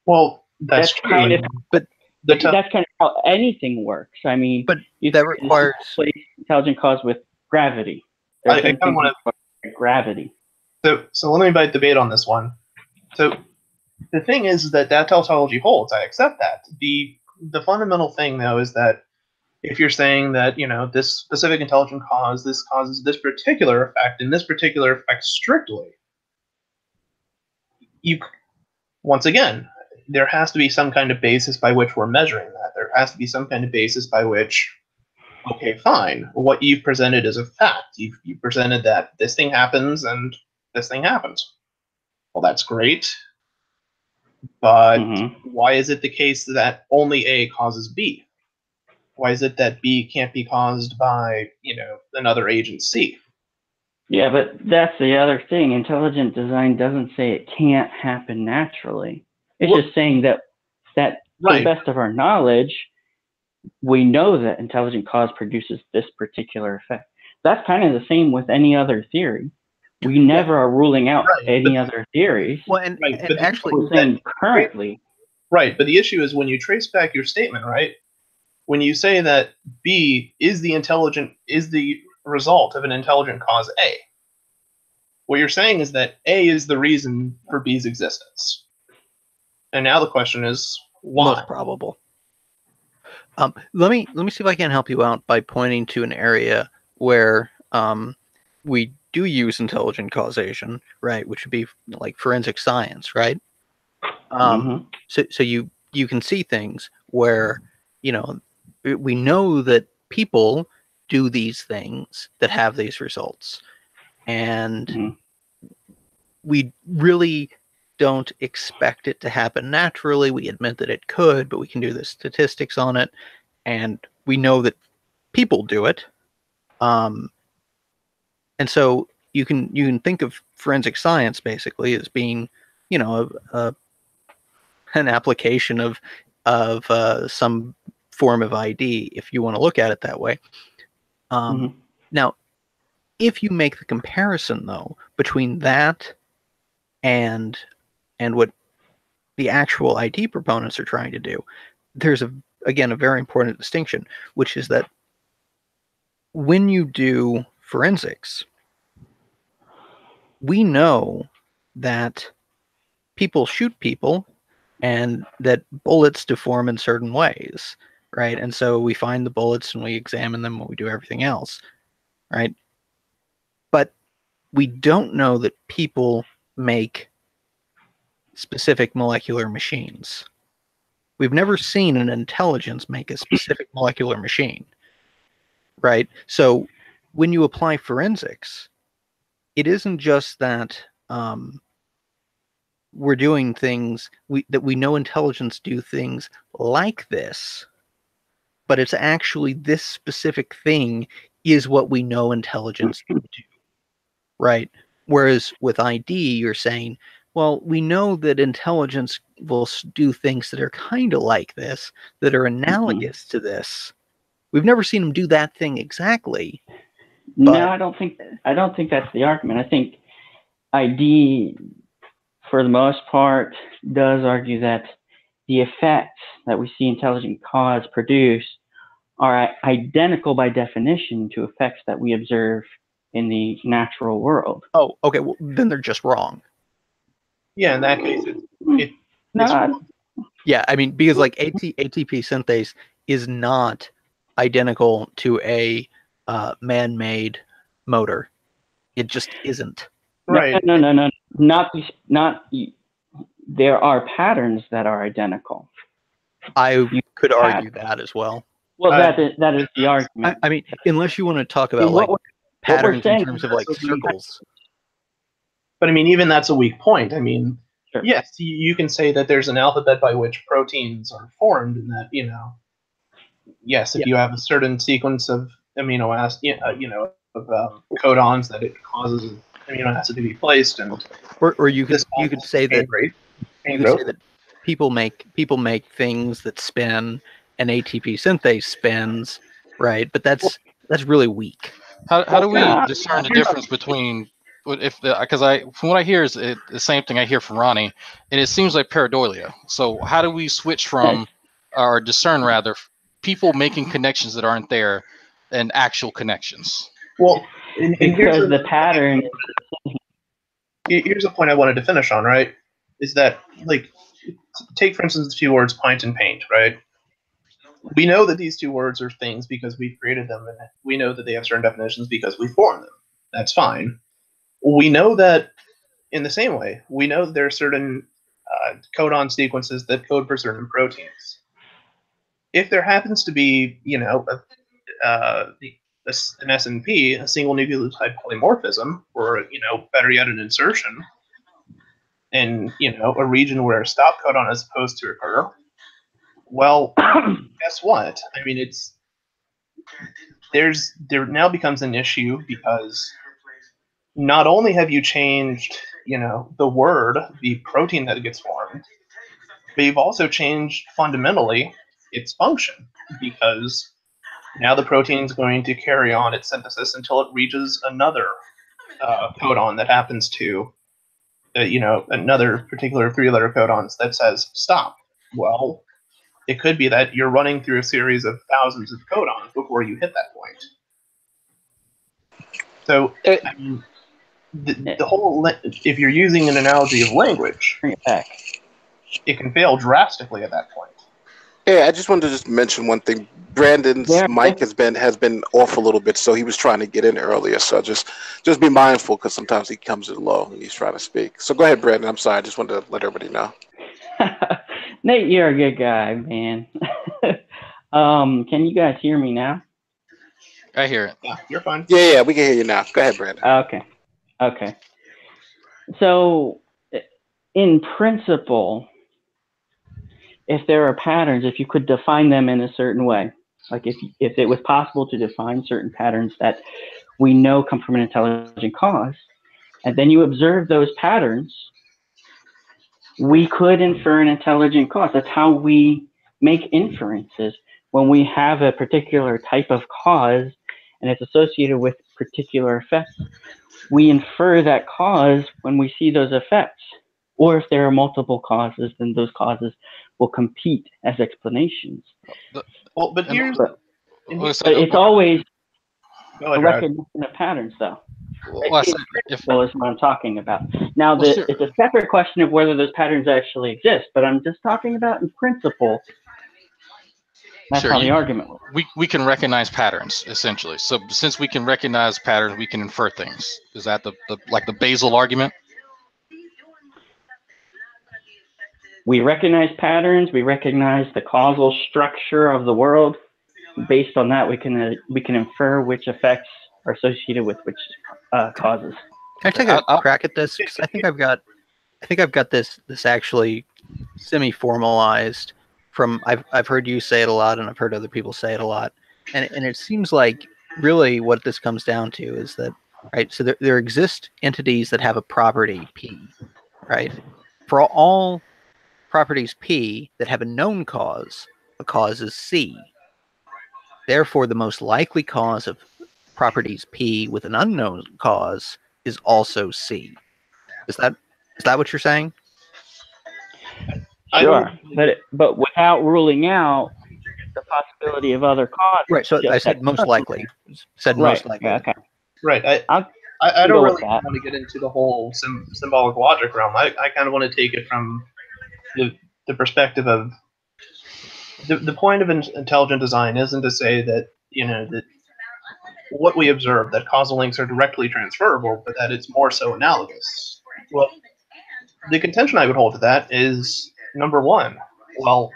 Well, that's true. Kind of, but that's kind of how anything works. I mean, but that requires intelligent cause with gravity. I kind of want to gravity. So let me bite the bait on this one. So the thing is that tautology holds. I accept that. The fundamental thing, though, is that if you're saying that, you know, this specific intelligent cause, this causes this particular effect, and this particular effect strictly, once again, there has to be some kind of basis by which we're measuring that. There has to be some kind of basis by which, okay, fine, what you've presented is a fact. You've presented that this thing happens and this thing happens. Well, that's great. But why is it the case that only A causes B? Why is it that B can't be caused by, you know, another agent C? Yeah, but that's the other thing. Intelligent design doesn't say it can't happen naturally. It's just saying that to the best of our knowledge, we know that intelligent cause produces this particular effect. That's kind of the same with any other theory. We never are ruling out any other theories. Well, and actually, we're saying currently. Right, but the issue is when you trace back your statement, right? When you say that B is the result of an intelligent cause A, what you're saying is that A is the reason for B's existence. And now the question is, why? Most probable. Let me see if I can help you out by pointing to an area where we do use intelligent causation, right? Which would be like forensic science, right? So you can see things where, you know, we know that people do these things that have these results, and we really don't expect it to happen naturally. We admit that it could, but we can do the statistics on it, and we know that people do it. And so you can think of forensic science basically as being, you know, an application of some form of ID, if you want to look at it that way. Now, if you make the comparison though between that and what the actual ID proponents are trying to do, there's again a very important distinction, which is that when you do forensics, we know that people shoot people and that bullets deform in certain ways, right? And so we find the bullets and we examine them and we do everything else, right? But we don't know that people make specific molecular machines. We've never seen an intelligence make a specific molecular machine, right? So when you apply forensics, it isn't just that we're doing things that we know intelligence do things like this, but it's actually this specific thing is what we know intelligence do, right? Whereas with ID, you're saying, well, we know that intelligence will do things that are kind of like this, that are analogous to this. We've never seen them do that thing exactly. No, I don't think that's the argument. I think ID, for the most part, does argue that the effects that we see intelligent cause produce are identical by definition to effects that we observe in the natural world. Oh, okay. Well, then they're just wrong. Yeah, in that case, it's No, yeah, I mean, because like ATP synthase is not identical to a man-made motor. It just isn't. right. No. Not. There are patterns that are identical. I could argue that as well. Well, that is the argument. I mean, unless you want to talk about like patterns in terms of like circles. But I mean, even that's a weak point. I mean, Sure. yes, you can say that there's an alphabet by which proteins are formed, and that yes, if you have a certain sequence of amino acid, of codons, that it causes amino acid to be placed, and or you could say that people make things that spin, and ATP synthase spins, right? But that's really weak. How do we discern the difference between because from what I hear is the same thing I hear from Ronnie, and it seems like pareidolia. So how do we switch from or discern rather people making connections that aren't there and actual connections? Well, because the pattern. Here's a point I wanted to finish on, right? Is that, like, take for instance the two words pint and paint, right? We know that these two words are things because we've created them, and we know that they have certain definitions because we formed them. That's fine. We know that, in the same way, we know that there are certain codon sequences that code for certain proteins. If there happens to be, an SNP, a single nucleotide polymorphism, or better yet, an insertion in a region where a stop codon is supposed to occur, well, guess what? I mean, there now becomes an issue because not only have you changed, the word, the protein that gets formed, but you've also changed fundamentally its function, because now the protein is going to carry on its synthesis until it reaches another codon that happens to, another particular three-letter codons that says stop. Well, it could be that you're running through a series of thousands of codons before you hit that point. So, I mean, the whole, if you're using an analogy of language, it can fail drastically at that point. Yeah, I just wanted to just mention one thing. Brandon's mic has been off a little bit, so he was trying to get in earlier. So just be mindful, because sometimes he comes in low and he's trying to speak. So go ahead, Brandon. I'm sorry. I just wanted to let everybody know. Nate, you're a good guy, man. Can you guys hear me now? I hear it. Yeah, you're fine. Yeah, we can hear you now. Go ahead, Brandon. Okay. So, in principle, if there are patterns, if you could define them in a certain way, like if it was possible to define certain patterns that we know come from an intelligent cause, and then you observe those patterns, we could infer an intelligent cause. That's how we make inferences. When we have a particular type of cause and it's associated with particular effects, we infer that cause when we see those effects. Or if there are multiple causes, then those causes will compete as explanations. Well, but here's... But it's always a recognition of patterns, though. Well, I said if Well, is what I'm talking about. Now, well, sure, it's a separate question of whether those patterns actually exist, but I'm just talking about in principle. That's sure. how the argument works. We can recognize patterns essentially. So since we can recognize patterns, we can infer things. Is that the like the basal argument? We recognize patterns. We recognize the causal structure of the world. Based on that, we can infer which effects are associated with which causes. Can I take a crack at this? Because I think I've got this actually semi-formalized from I've heard you say it a lot, and I've heard other people say it a lot, and it seems like really what this comes down to is that, right, so there exist entities that have a property P, right? For all properties P that have a known cause, the cause is C. Therefore, the most likely cause of properties P with an unknown cause is also C. Is that what you're saying? Sure, but without ruling out the possibility of other causes. Right. So I said most likely. Said most likely. Yeah, okay. Right. I don't really want to get into the whole symbolic logic realm. I kind of want to take it from the perspective of the point of intelligent design isn't to say that that what we observe, that causal links are directly transferable, but that it's more so analogous. Well, the contention I would hold to that is number one. Well,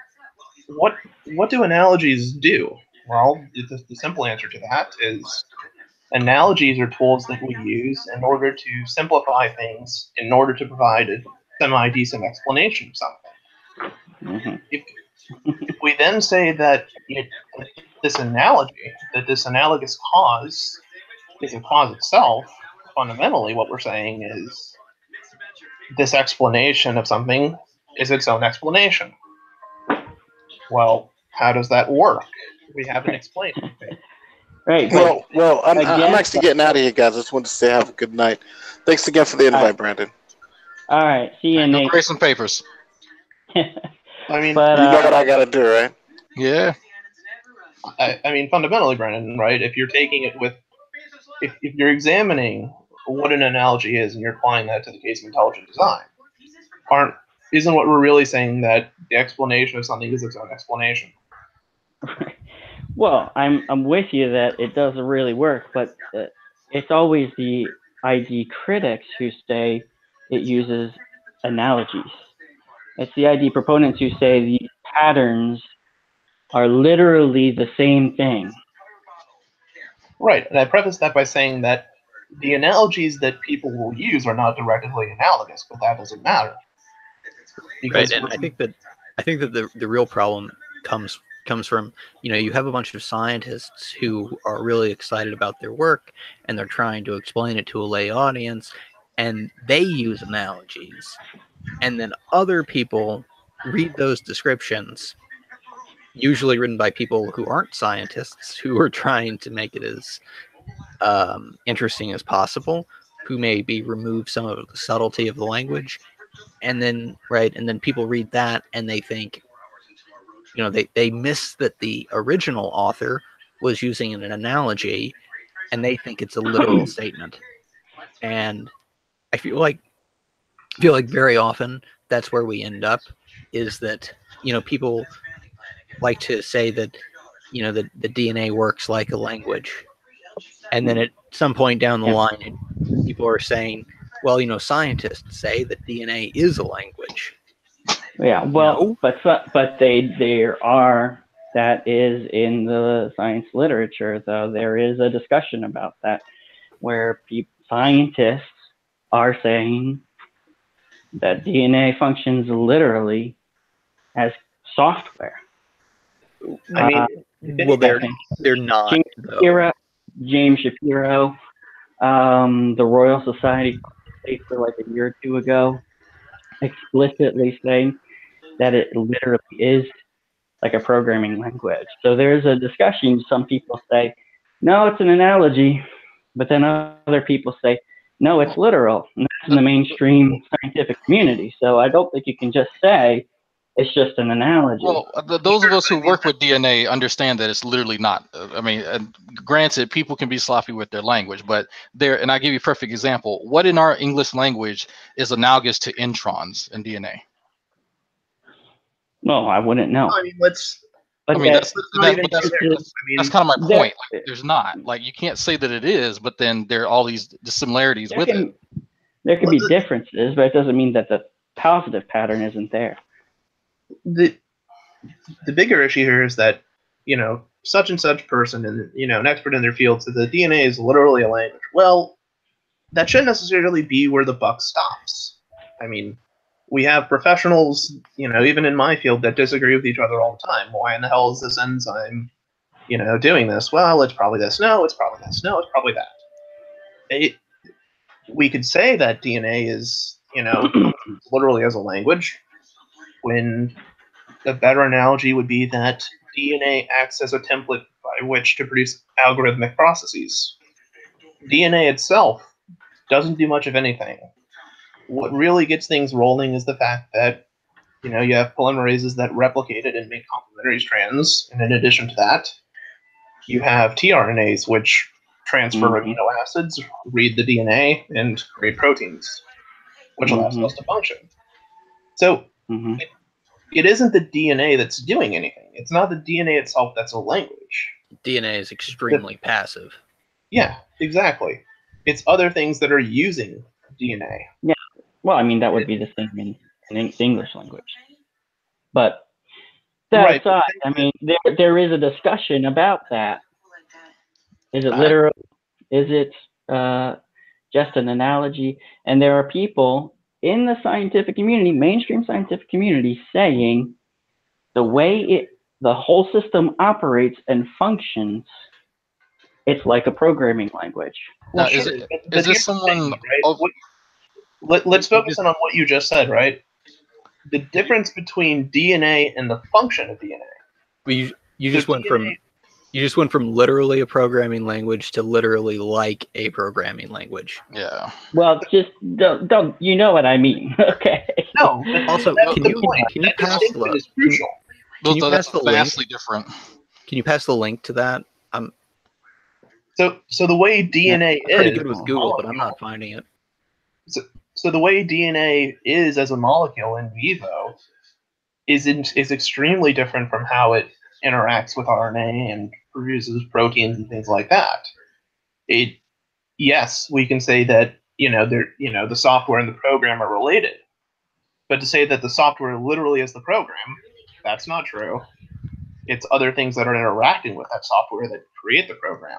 what do analogies do? Well, the simple answer to that is analogies are tools that we use in order to simplify things, in order to provide a semi-decent explanation of something. Mm-hmm. If we then say that this analogous cause is a cause itself, fundamentally what we're saying is this explanation of something is its own explanation. Well, how does that work? We haven't explained anything. Right. Well, I'm actually getting out of here, guys. I just wanted to say have a good night. Thanks again for the invite, Brandon. All right. See you, Nate. Go grade some papers. I mean, but, you know what I got to do, right? Yeah. I mean, fundamentally, Brandon, right? If you're taking it with, if you're examining what an analogy is and you're applying that to the case of intelligent design, isn't what we're really saying that the explanation of something is its own explanation? Well, I'm with you that it doesn't really work, but it's always the ID critics who say it uses analogies. It's the ID proponents who say these patterns are literally the same thing. Right, and I preface that by saying that the analogies that people will use are not directly analogous, but that doesn't matter. Right, and I think that the real problem comes from, you have a bunch of scientists who are really excited about their work and they're trying to explain it to a lay audience, and they use analogies, and then other people read those descriptions, usually written by people who aren't scientists, who are trying to make it as interesting as possible, who maybe remove some of the subtlety of the language, and then people read that and they think, they miss that the original author was using an analogy, and they think it's a literal statement. And I feel like very often that's where we end up, is that people like to say that that the DNA works like a language, and then at some point down the line, people are saying, well, scientists say that DNA is a language. Yeah, well, no. but that is in the science literature, though. There is a discussion about that where scientists are saying that DNA functions literally as software. I mean, well, they're not. James Shapiro, the Royal Society for like a year or two ago, explicitly saying that it literally is like a programming language. So there's a discussion. Some people say, no, it's an analogy, but then other people say, no, it's literal. And that's in the mainstream scientific community. So I don't think you can just say It's just an analogy. Well, those of us who work with DNA understand that it's literally not. I mean, granted, people can be sloppy with their language, but there, and I'll give you a perfect example. What in our English language is analogous to introns in DNA? No, I wouldn't know. I mean, let's But I mean, that, not even but go there. it's- I that's mean, kind of my there, point. Like, there's not. Like, you can't say that it is, but then there are all these similarities there with it. can be differences, but it doesn't mean that the positive pattern isn't there. the bigger issue here is that, such and such person and, an expert in their field says that DNA is literally a language. Well, that shouldn't necessarily be where the buck stops. I mean, we have professionals, even in my field, that disagree with each other all the time. Why in the hell is this enzyme, doing this? Well, it's probably this. No, it's probably this. No, it's probably that. We could say that DNA is, literally as a language, when a better analogy would be that DNA acts as a template by which to produce algorithmic processes. DNA itself doesn't do much of anything. What really gets things rolling is the fact that, you have polymerases that replicate it and make complementary strands, and in addition to that, you have tRNAs which transfer amino acids, read the DNA, and create proteins, which allows cells to function. So it isn't the DNA that's doing anything. It's not the DNA itself that's a language. DNA is extremely passive. Yeah, exactly. It's other things that are using DNA. Yeah. Well, I mean, that would be the same in English language. But that Right. aside, I mean, there is a discussion about that. Is it literal? Is it just an analogy? And there are people in the scientific community, mainstream scientific community, saying the way the whole system operates and functions, it's like a programming language. Now, is this someone? Right? Let's focus on what you just said, right? The difference between DNA and the function of DNA. You just went from literally a programming language to literally like a programming language. Yeah. Well, just don't you know what I mean? Okay. No. Also, can you pass the is crucial. That's vastly different. Can you pass the link to that? So the way DNA is pretty good with Google, but I'm not finding it. So the way DNA is as a molecule in vivo is extremely different from how it interacts with RNA and produces proteins and things like that. Yes, we can say that the software and the program are related, but to say that the software literally is the program, that's not true. It's other things that are interacting with that software that create the program.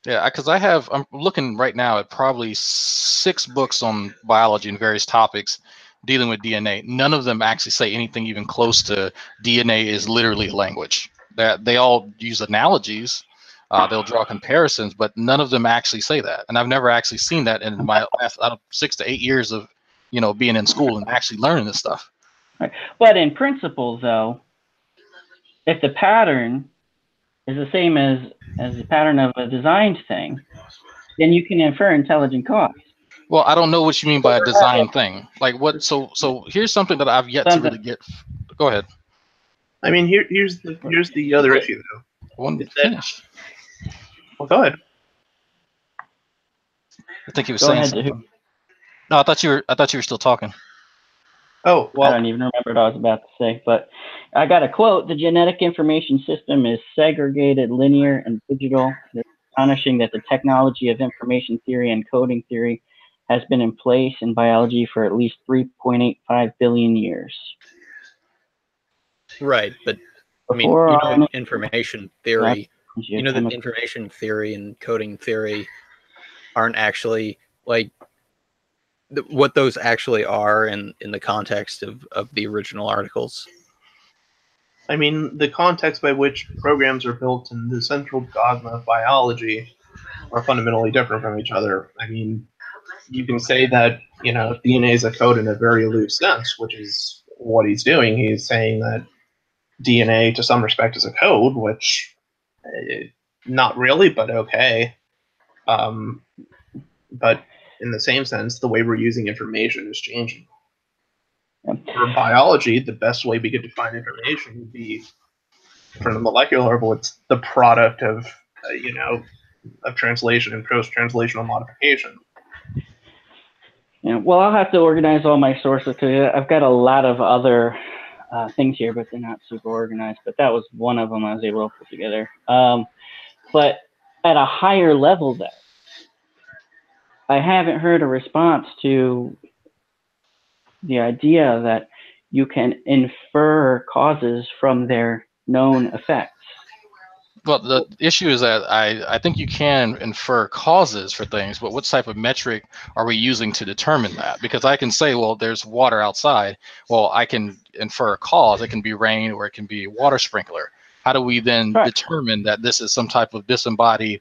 Yeah, because I'm looking right now at probably 6 books on biology and various topics dealing with DNA. None of them actually say anything even close to DNA is literally a language. They all use analogies. They'll draw comparisons, but none of them actually say that. And I've never actually seen that in my last 6 to 8 years of being in school and actually learning this stuff. Right. But in principle, though, if the pattern is the same as the pattern of a designed thing, then you can infer intelligent cause. Well, I don't know what you mean by a design thing. Like what? So here's something that I've yet to really get. Go ahead. I mean, here's the other issue though. One finish. Well, go ahead. I think he was saying something. No, I thought you were still talking. Oh, well. I don't even remember what I was about to say, but I got a quote. The genetic information system is segregated, linear, and digital. It's astonishing that the technology of information theory and coding theory has been in place in biology for at least 3.85 billion years. Right, but I mean, information theory, that information theory and coding theory aren't actually like what those actually are in the context of the original articles. I mean, the context by which programs are built and the central dogma of biology are fundamentally different from each other. I mean, you can say that, DNA is a code in a very loose sense, which is what he's doing. He's saying that DNA, to some respect, is a code, which not really, but okay. But in the same sense, the way we're using information is changing. For biology, the best way we could define information would be from the molecular level. It's the product of of translation and post-translational modification. Yeah, well, I'll have to organize all my sources because I've got a lot of other things here, but they're not super organized. But that was one of them I was able to put together. But at a higher level, though, I haven't heard a response to the idea that you can infer causes from their known effects. Well, the issue is that I think you can infer causes for things, but what type of metric are we using to determine that? Because I can say, well, there's water outside. Well, I can infer a cause. It can be rain or it can be a water sprinkler. How do we then determine that this is some type of disembodied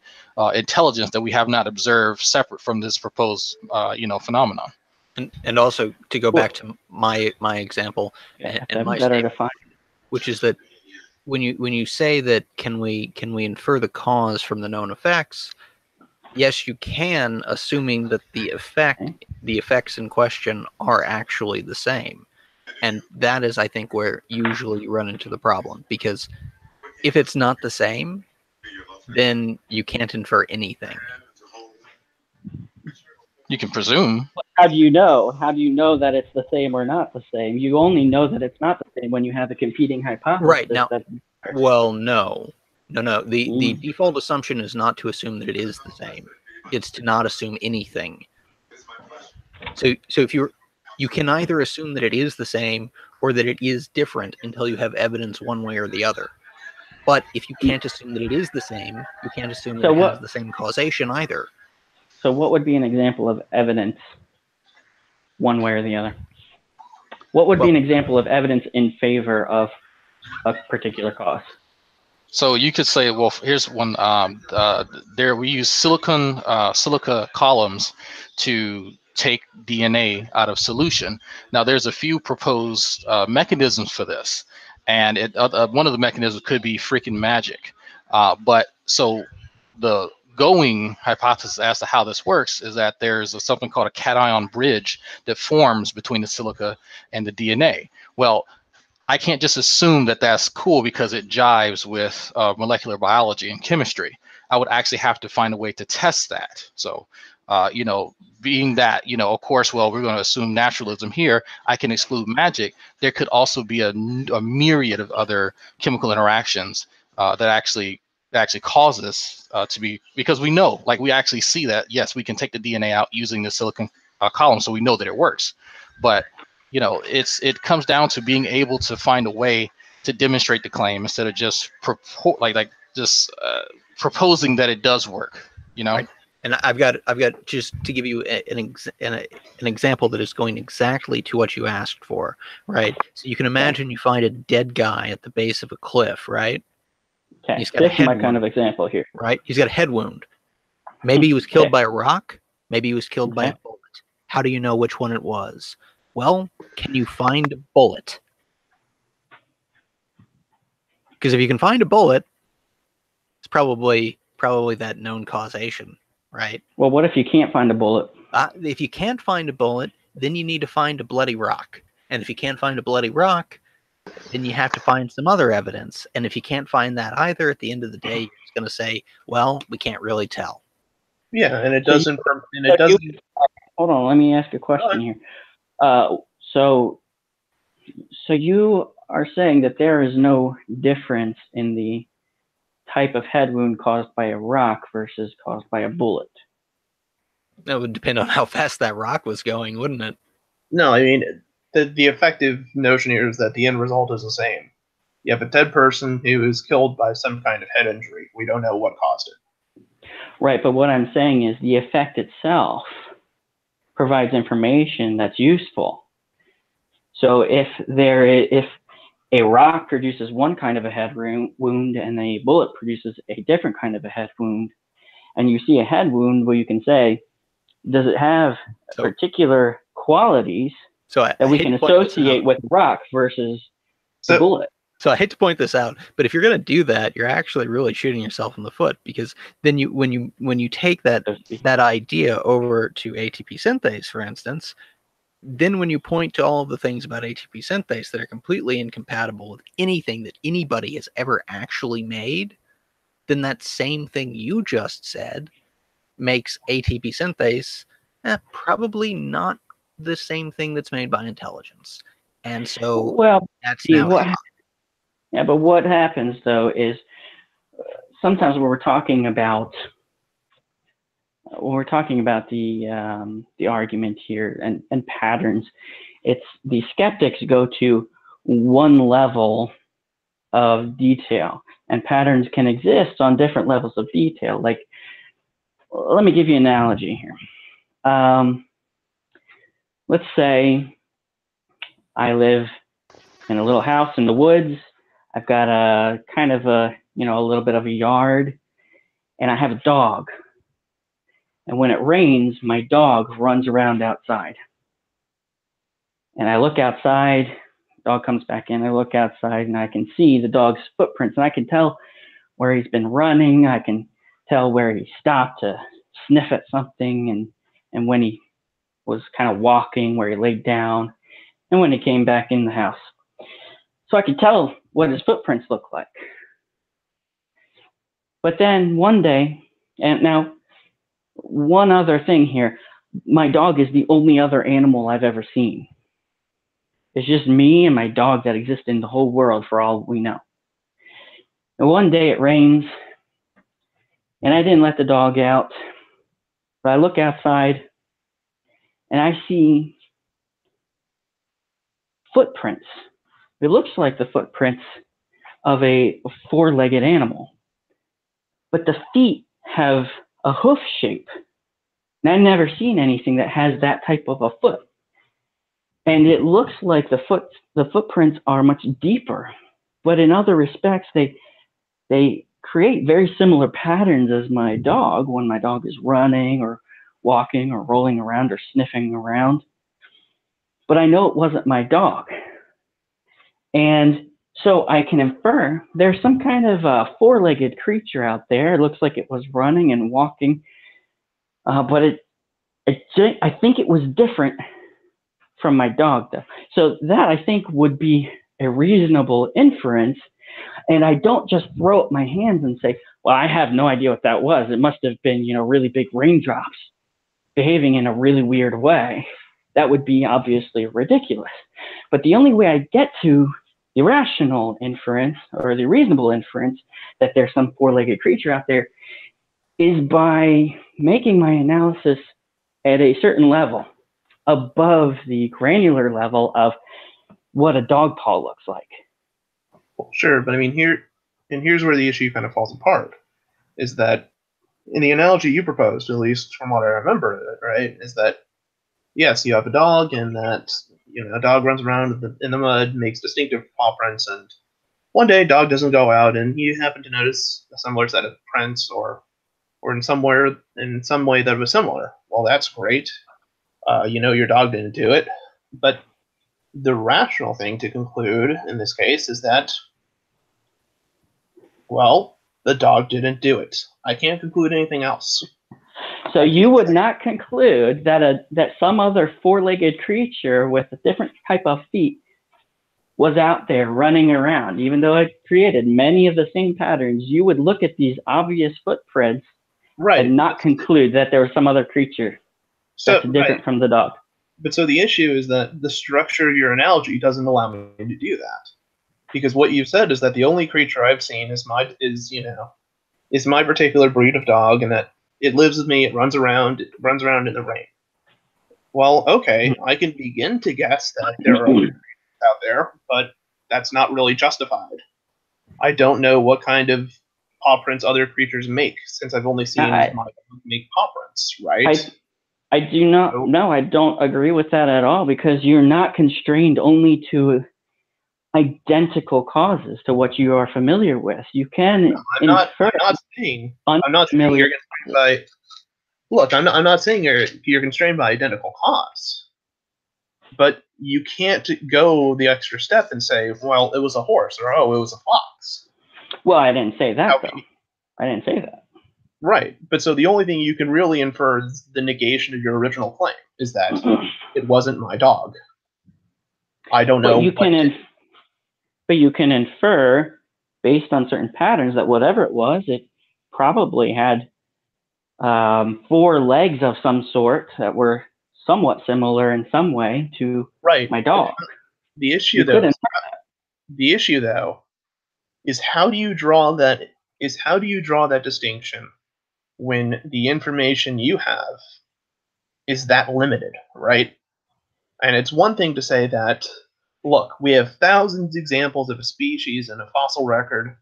intelligence that we have not observed separate from this proposed, phenomenon? And also to go back to my example and my statement, which is that when you say that can we infer the cause from the known effects? Yes, you can, assuming that the effects in question are actually the same, and that is, I think, where usually you run into the problem, because if it's not the same, then you can't infer anything. You can presume. How do you know? How do you know that it's the same or not the same? You only know that it's not the same when you have a competing hypothesis. Right now, well, no. The default assumption is not to assume that it is the same. It's to not assume anything. So if you can either assume that it is the same or that it is different until you have evidence one way or the other. But if you can't assume that it is the same, you can't assume that it has the same causation either. So what would be an example of evidence one way or the other? What would be an example of evidence in favor of a particular cause? So you could say, well, here's one. There we use silica columns to take DNA out of solution. Now there's a few proposed mechanisms for this, and one of the mechanisms could be freaking magic. But so the going hypothesis as to how this works is that there's something called a cation bridge that forms between the silica and the DNA. Well, I can't just assume that that's cool because it jives with molecular biology and chemistry. I would actually have to find a way to test that. So, being that, of course, well, we're going to assume naturalism here, I can exclude magic. There could also be a myriad of other chemical interactions that actually cause this to be, because we know, like we actually see that, yes, we can take the DNA out using the silicon column, so we know that it works. But it comes down to being able to find a way to demonstrate the claim instead of just proposing that it does work. Right. And I've got just to give you an example that is going exactly to what you asked for, right? So you can imagine you find a dead guy at the base of a cliff, right? Okay, he's got a head wound, kind of example here, right? He's got a head wound. Maybe he was killed by a rock. Maybe he was killed by a bullet. How do you know which one it was? Well, can you find a bullet? Because if you can find a bullet, it's probably that known causation, right? Well, what if you can't find a bullet? If you can't find a bullet, then you need to find a bloody rock. And if you can't find a bloody rock, then you have to find some other evidence. And if you can't find that either, at the end of the day, you're just going to say, well, we can't really tell. Yeah, and it doesn't. Hold on, let me ask a question here. So you are saying that there is no difference in the type of head wound caused by a rock versus caused by a bullet? That would depend on how fast that rock was going, wouldn't it? No, I mean, the effective notion here is that the end result is the same. You have a dead person who is killed by some kind of head injury. We don't know what caused it. Right, but what I'm saying is the effect itself provides information that's useful. So if a rock produces one kind of a head wound and a bullet produces a different kind of a head wound, and you see a head wound, well, you can say, does it have particular qualities that we can associate with rock versus the bullet? So I hate to point this out, but if you're going to do that, you're actually really shooting yourself in the foot, because then when you take that idea over to ATP synthase, for instance, then when you point to all of the things about ATP synthase that are completely incompatible with anything that anybody has ever actually made, then that same thing you just said makes ATP synthase probably not the same thing that's made by intelligence. And so Well, that's now yeah, but what happens though is sometimes when we're talking about the argument here and patterns, it's the skeptics go to one level of detail, and patterns can exist on different levels of detail. Like, let me give you an analogy here. Let's say I live in a little house in the woods. I've got a kind of a little bit of a yard, and I have a dog. And when it rains, my dog runs around outside. And I look outside, dog comes back in, I look outside, and I can see the dog's footprints, and I can tell where he's been running. I can tell where he stopped to sniff at something, and when he was kind of walking, where he laid down, and when he came back in the house. So I could tell what his footprints look like. But then one day, and now one other thing here, my dog is the only other animal I've ever seen. It's just me and my dog that exist in the whole world for all we know. And one day it rains, and I didn't let the dog out, but I look outside, and I see footprints. It looks like the footprints of a four-legged animal, but the feet have a hoof shape. And I've never seen anything that has that type of a foot. And it looks like the footprints are much deeper, but in other respects, they create very similar patterns as my dog when my dog is running or walking or rolling around or sniffing around. But I know it wasn't my dog. And so I can infer there's some kind of a four-legged creature out there. It looks like it was running and walking, but I think it was different from my dog, though. So that, I think, would be a reasonable inference. And I don't just throw up my hands and say, well, I have no idea what that was. It must have been, really big raindrops behaving in a really weird way. That would be obviously ridiculous. But the only way I get to the rational inference or the reasonable inference that there's some four-legged creature out there is by making my analysis at a certain level above the granular level of what a dog paw looks like. Well, sure, but I mean, here's where the issue kind of falls apart, is that in the analogy you proposed, at least from what I remember of it, right, is that, yes, you have a dog, and that, a dog runs around in the mud, makes distinctive paw prints, and one day dog doesn't go out, and you happen to notice a similar set of prints, or in some way that was similar. Well, that's great. Your dog didn't do it, but the rational thing to conclude in this case is that, well, the dog didn't do it. I can't conclude anything else. So you would not conclude that some other four-legged creature with a different type of feet was out there running around, even though it created many of the same patterns. You would look at these obvious footprints, right, and not conclude that there was some other creature that's different from the dog. But so the issue is that the structure of your analogy doesn't allow me to do that, because what you've said is that the only creature I've seen is my particular breed of dog, and that it lives with me. It runs around in the rain. Well, okay, I can begin to guess that there are other creatures out there, but that's not really justified. I don't know what kind of paw prints other creatures make, since I've only seen my dog make paw prints, right? I do not. No, I don't agree with that at all, because you're not constrained only to identical causes to what you are familiar with. You can infer. I'm not saying you're constrained by. Look, I'm not saying you're constrained by identical cause, but you can't go the extra step and say, well, it was a horse, or oh, it was a fox. Well, I didn't say that, though. I didn't say that. Right, but so the only thing you can really infer is the negation of your original claim, is that it wasn't my dog. I don't But know you what. but you can infer based on certain patterns that whatever it was, it probably had 4 legs of some sort that were somewhat similar in some way to Right. my dog. The issue You though. couldn't. The issue though is how do you draw that? How do you draw that distinction when the information you have is that limited, right? And it's one thing to say that, look, we have thousands of examples of a species in a fossil record,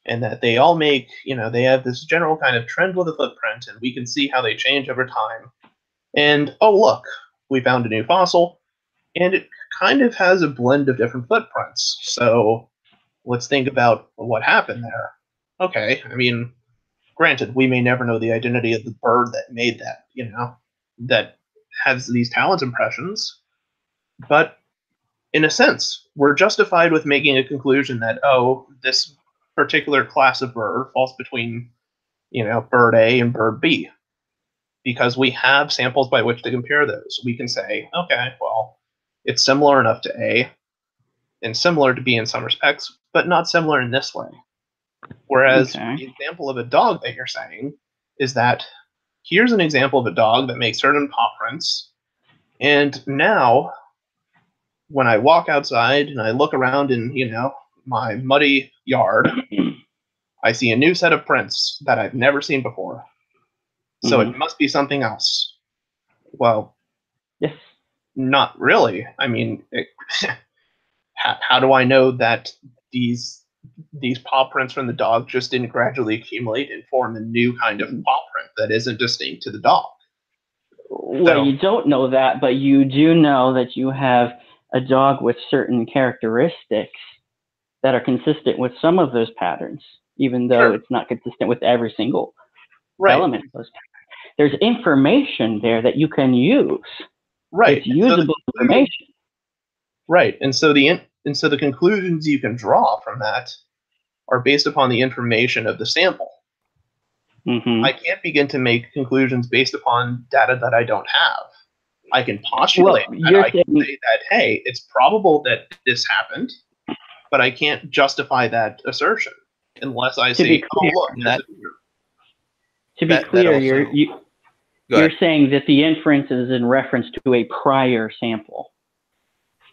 and that they all make, they have this general kind of trend with a footprint, and we can see how they change over time. And oh, look, we found a new fossil, and it kind of has a blend of different footprints. So let's think about what happened there. Okay, I mean, granted, we may never know the identity of the bird that made that, that has these talent impressions, but in a sense, we're justified with making a conclusion that, oh, this particular class of bird falls between, bird A and bird B, because we have samples by which to compare those. We can say, okay, well, it's similar enough to A and similar to B in some respects, but not similar in this way. Whereas Okay. the example of a dog that you're saying is that here's an example of a dog that makes certain paw prints, and now when I walk outside and I look around in, my muddy yard, I see a new set of prints that I've never seen before. So it must be something else. Well, Yes. not really. I mean, how do I know that these paw prints from the dog just didn't gradually accumulate and form a new kind of paw print that isn't distinct to the dog? Well, you don't know that, but you do know that you have a dog with certain characteristics that are consistent with some of those patterns, even though it's not consistent with every single element of those patterns. There's information there that you can use. Right. It's usable information. Right. And so the conclusions you can draw from that are based upon the information of the sample. I can't begin to make conclusions based upon data that I don't have. I can postulate that. I can say that, hey, it's probable that this happened, but I can't justify that assertion unless I say, oh, look, there's a deer. To be clear, you're saying that the inference is in reference to a prior sample.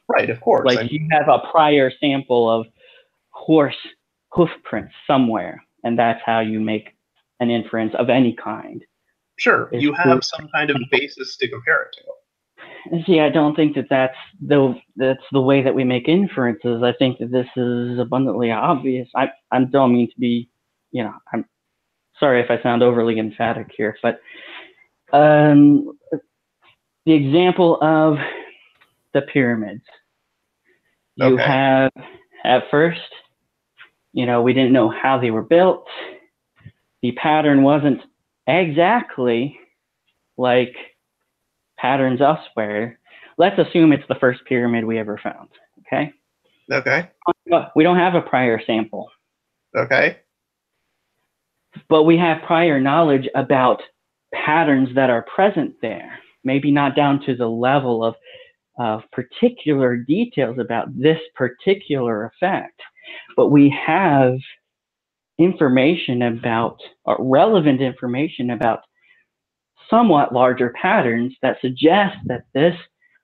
Right, of course. Like you have a prior sample of horse hoof prints somewhere, and that's how you make an inference of any kind. Sure, you have some kind of basis to compare it to. See, I don't think that's the way that we make inferences. I think that this is abundantly obvious. I don't mean to be, I'm sorry if I sound overly emphatic here, but the example of the pyramids. You have, at first, we didn't know how they were built. The pattern wasn't exactly like patterns elsewhere. Let's assume it's the first pyramid we ever found, okay? Okay. We don't have a prior sample. Okay. But we have prior knowledge about patterns that are present there. Maybe not down to the level of particular details about this particular effect, but we have information about, relevant information about somewhat larger patterns that suggest that this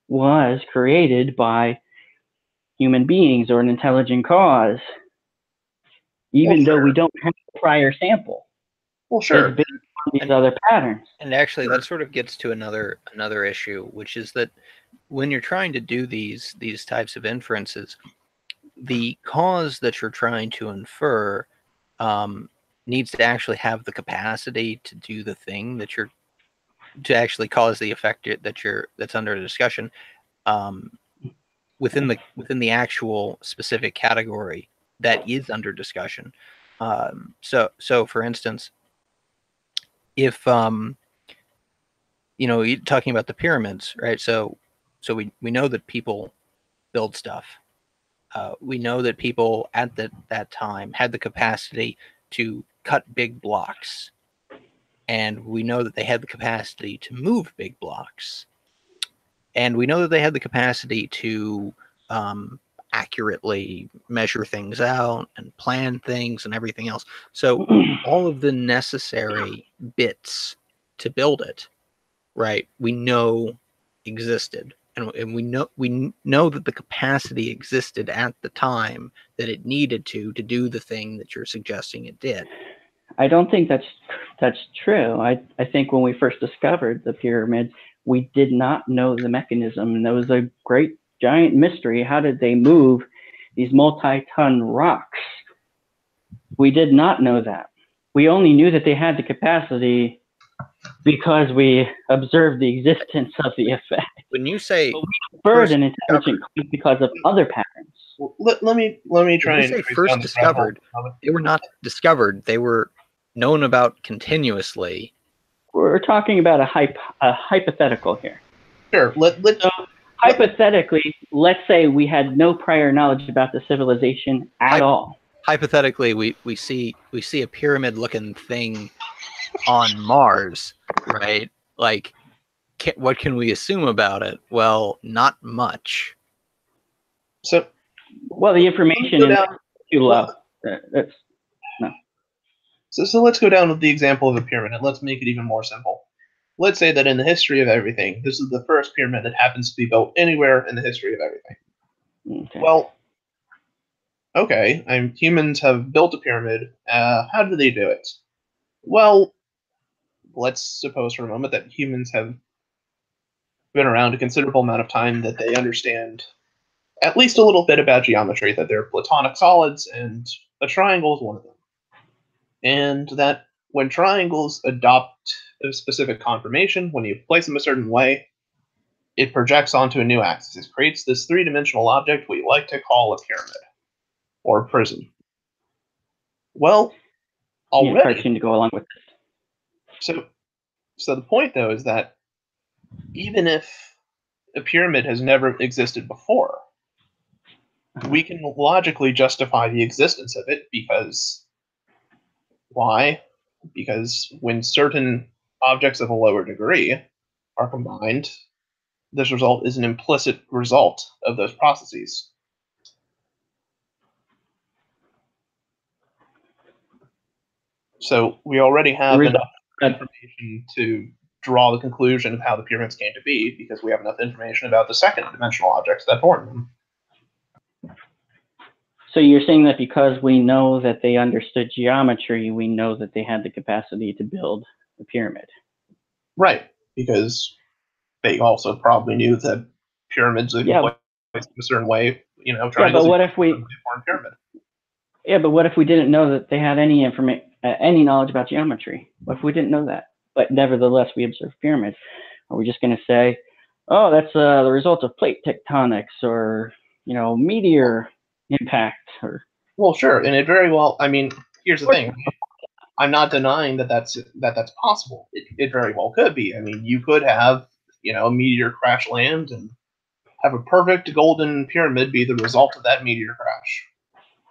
was created by human beings or an intelligent cause, even though we don't have a prior sample. Well, sure. It's based on these other patterns. And actually, that sort of gets to another issue, which is that when you're trying to do these types of inferences, the cause that you're trying to infer needs to actually have the capacity to do the thing that you're to actually cause the effect that's under discussion within the actual specific category that is under discussion. So for instance, if you're talking about the pyramids, right? So we know that people build stuff. We know that people at that time had the capacity to cut big blocks, and we know that they had the capacity to move big blocks. And we know that they had the capacity to accurately measure things out and plan things and everything else. So all of the necessary bits to build it, right, we know existed. And we know that the capacity existed at the time that it needed to do the thing that you're suggesting it did. I don't think that's true. I think when we first discovered the pyramids, we did not know the mechanism, and that was a great giant mystery. How did they move these multi-ton rocks? We did not know that. We only knew that they had the capacity because we observed the existence of the effect. When you say Inferred an intelligent cause because of other patterns. Well, let me try when you and say trace first down the discovered, threshold. they were not discovered. They were known about continuously. We're talking about a hypothetical here. Sure. So hypothetically, let's say we had no prior knowledge about the civilization at all. Hypothetically, we see a pyramid-looking thing on Mars, right? Like, what can we assume about it? Well, not much. So, well, the information is too low. That's no. So let's go down with the example of a pyramid, and let's make it even more simple. Let's say that in the history of everything, this is the first pyramid that happens to be built anywhere in the history of everything. Okay. Well, okay, humans have built a pyramid. How do they do it? Well, let's suppose for a moment that humans have been around a considerable amount of time, that they understand at least a little bit about geometry, that they're platonic solids, and a triangle is one of them. And that when triangles adopt a specific conformation, when you place them a certain way, it projects onto a new axis. It creates this three-dimensional object we like to call a pyramid or a prism. Well, already. Cartoon to go along with this. So the point, though, is that even if a pyramid has never existed before, we can logically justify the existence of it because why? Because when certain objects of a lower degree are combined, this result is an implicit result of those processes. So we already have enough information to draw the conclusion of how the pyramids came to be because we have enough information about the second dimensional objects that formed them. So you're saying that because we know that they understood geometry, we know that they had the capacity to build a pyramid. Right, because they also probably knew that pyramids are placed in a certain way, Yeah, but what if we form pyramid? Yeah, but what if we didn't know that they had any any knowledge about geometry? What if we didn't know that, but nevertheless we observed pyramids? Are we just going to say, oh, that's the result of plate tectonics or meteor impact? Or well, sure, and it very well. I mean, here's the thing. I'm not denying that that's possible. It very well could be. I mean, you could have a meteor crash land and have a perfect golden pyramid be the result of that meteor crash.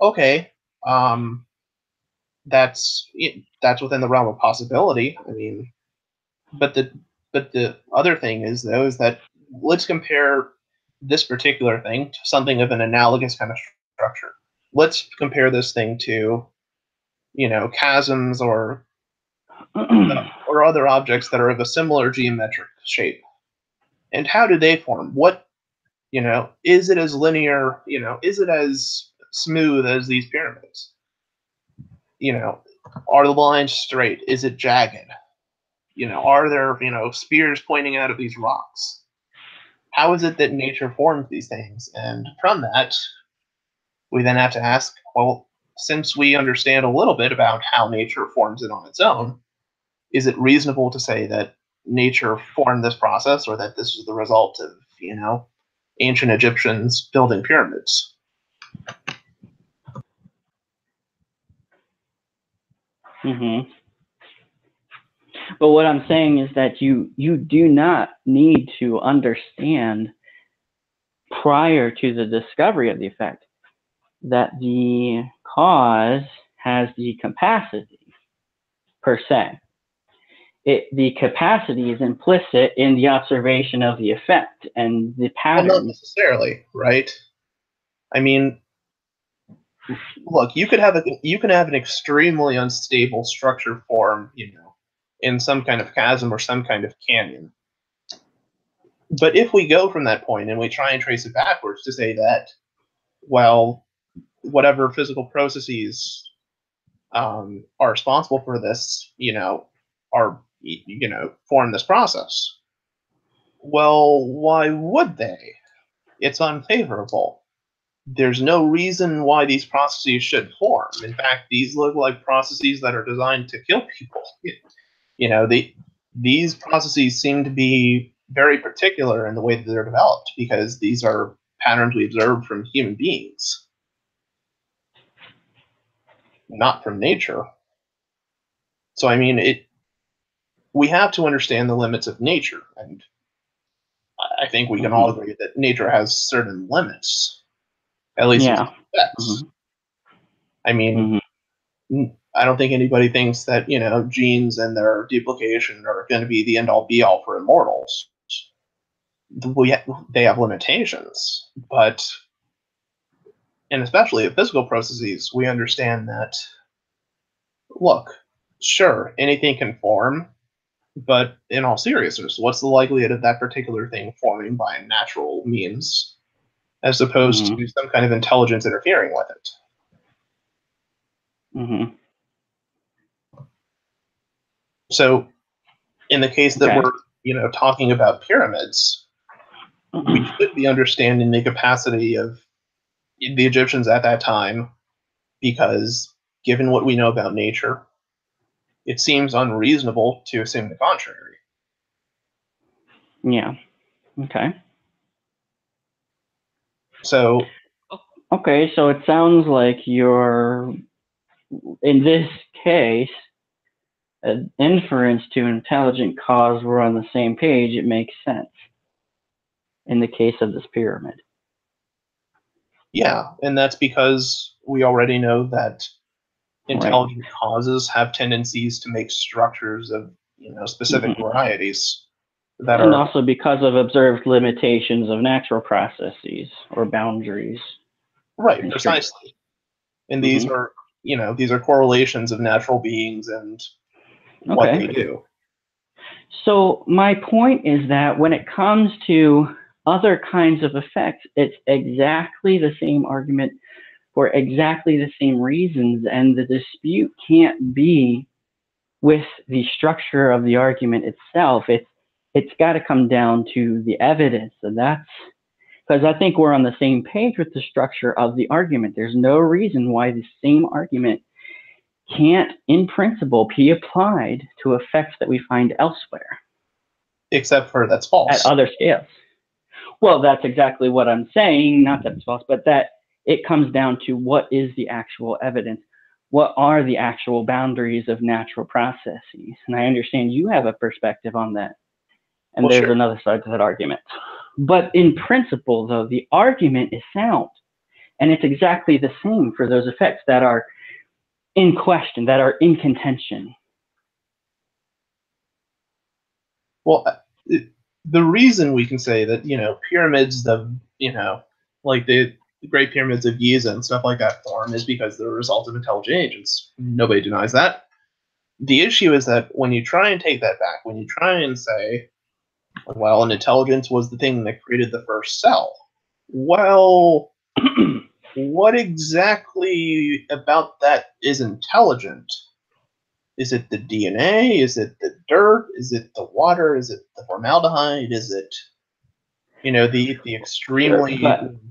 Okay, that's within the realm of possibility. I mean, but the other thing is though is that let's compare this particular thing to something of an analogous kind of structure. Let's compare this thing to chasms or other objects that are of a similar geometric shape. And how do they form? What is it as linear? Is it as smooth as these pyramids? Are the lines straight? Is it jagged? Are there spears pointing out of these rocks? How is it that nature forms these things? And from that, we then have to ask, well, since we understand a little bit about how nature forms it on its own, is it reasonable to say that nature formed this process, or that this is the result of ancient Egyptians building pyramids? Mm-hmm. But what I'm saying is that you do not need to understand prior to the discovery of the effect that the cause has the capacity per se. the capacity is implicit in the observation of the effect and the Well, pattern. not necessarily, right? I mean, look, you can have an extremely unstable structure form, in some kind of chasm or some kind of canyon. But if we go from that point and we try and trace it backwards to say that, well, whatever physical processes are responsible for this, are form this process. Well, why would they? It's unfavorable. There's no reason why these processes should form. In fact, these look like processes that are designed to kill people. These processes seem to be very particular in the way that they're developed because these are patterns we observe from human beings, not from nature. So, I mean, we have to understand the limits of nature, and I think we can all agree that nature has certain limits, at least with effects. I mean, I don't think anybody thinks that, genes and their duplication are going to be the end all be all for immortals. They have limitations, but, and especially in physical processes, we understand that, look, sure, anything can form, but in all seriousness, what's the likelihood of that particular thing forming by natural means as opposed to some kind of intelligence interfering with it? So, in the case that we're, talking about pyramids, we should be understanding the capacity of the Egyptians at that time, because given what we know about nature, it seems unreasonable to assume the contrary. Yeah. Okay. So. Okay, so it sounds like you're, in this case, an inference to intelligent cause, we're on the same page, it makes sense in the case of this pyramid. Yeah, and that's because we already know that intelligent causes have tendencies to make structures of, specific varieties. And also because of observed limitations of natural processes or boundaries. Right, precisely. And these are, these are correlations of natural beings and what they do. So my point is that when it comes to other kinds of effects, it's exactly the same argument for exactly the same reasons, and the dispute can't be with the structure of the argument itself. It's got to come down to the evidence, and that's because I think we're on the same page with the structure of the argument. There's no reason why the same argument can't, in principle, be applied to effects that we find elsewhere. Except for that's false. At other scales. Well, that's exactly what I'm saying. Not that it's false, but that it comes down to what is the actual evidence. What are the actual boundaries of natural processes? And I understand you have a perspective on that. And well, there's another side to that argument. But in principle, though, the argument is sound. And it's exactly the same for those effects that are in question, that are in contention. Well, the reason we can say that, pyramids, like the Great Pyramids of Giza and stuff like that form is because they're a result of intelligent agents. Nobody denies that. The issue is that when you try and take that back, when you try and say, well, an intelligence was the thing that created the first cell, well, what exactly about that is intelligent? Is it the DNA? Is it the dirt? Is it the water? Is it the formaldehyde? Is it, the extremely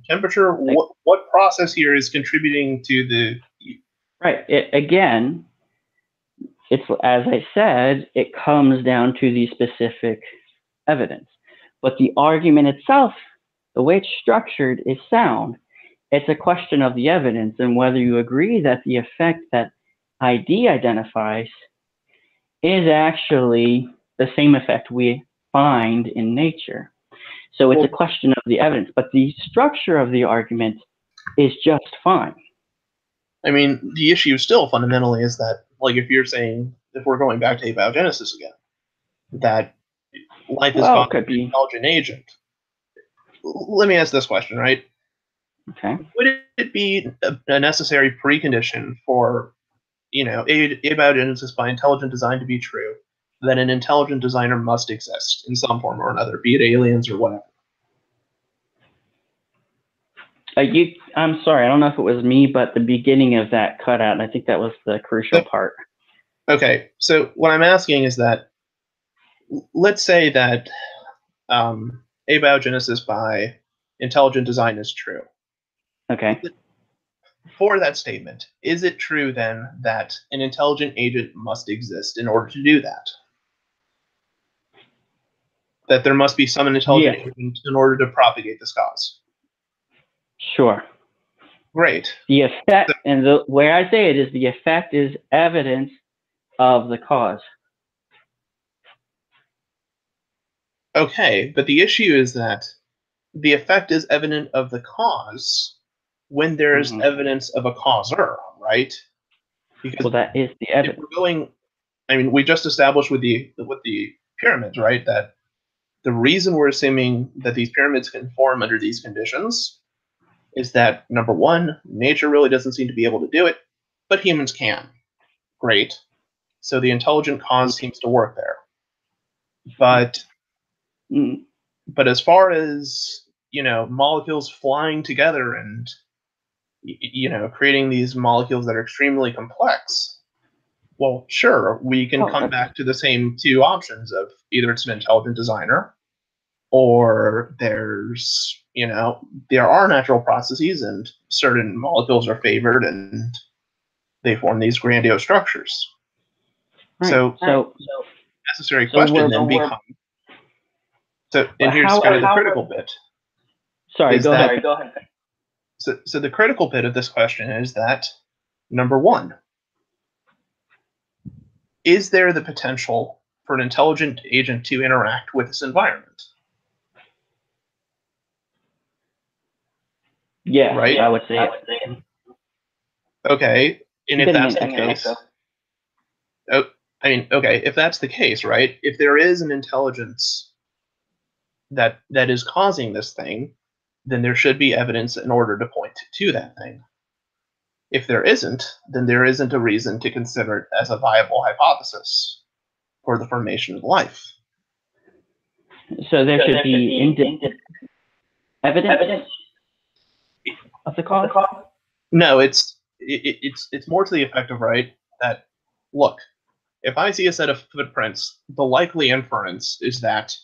temperature? What process here is contributing to the... Right. Again, it's, as I said, it comes down to the specific evidence. But the argument itself, the way it's structured, is sound. It's a question of the evidence and whether you agree that the effect that ID identifies is actually the same effect we find in nature. So it's a question of the evidence, but the structure of the argument is just fine. I mean, the issue still fundamentally is that, like, if you're saying, if we're going back to abiogenesis again, that life is Well, caused it by could an be. intelligent agent. Let me ask this question, right? Okay. Would it be a necessary precondition for, abiogenesis by intelligent design to be true, that an intelligent designer must exist in some form or another, be it aliens or whatever? I'm sorry, I don't know if it was me, but the beginning of that cut out, and I think that was the crucial part. Okay, so what I'm asking is that, let's say that abiogenesis by intelligent design is true. Okay. For that statement, is it true then that an intelligent agent must exist in order to do that? That there must be some intelligent agent in order to propagate this cause? Sure. Great. The effect, and the way I say it is, the effect is evidence of the cause. Okay, but the issue is that the effect is evident of the cause when there's evidence of a causer, right? Because that is the if evidence. we're going, we just established with the pyramids, right, that the reason we're assuming that these pyramids can form under these conditions is that, number one, nature really doesn't seem to be able to do it, but humans can. Great. So the intelligent cause seems to work there. But as far as, molecules flying together and, creating these molecules that are extremely complex, well, sure, we can come back to the same two options of either it's an intelligent designer, or there's, there are natural processes and certain molecules are favored and they form these grandiose structures. Right. So necessary question then becomes, and here's kind of the critical bit. Sorry, go ahead. So the critical bit of this question is that, number one, is there the potential for an intelligent agent to interact with this environment? Yeah, right? I would say it. Okay, and if that's the case, if that's the case, right? If there is an intelligence that is causing this thing, then there should be evidence in order to point to that thing. If there isn't, then there isn't a reason to consider it as a viable hypothesis for the formation of life. So there should be evidence of the cause? No, it's more to the effect of, right, that, look, if I see a set of footprints, the likely inference is that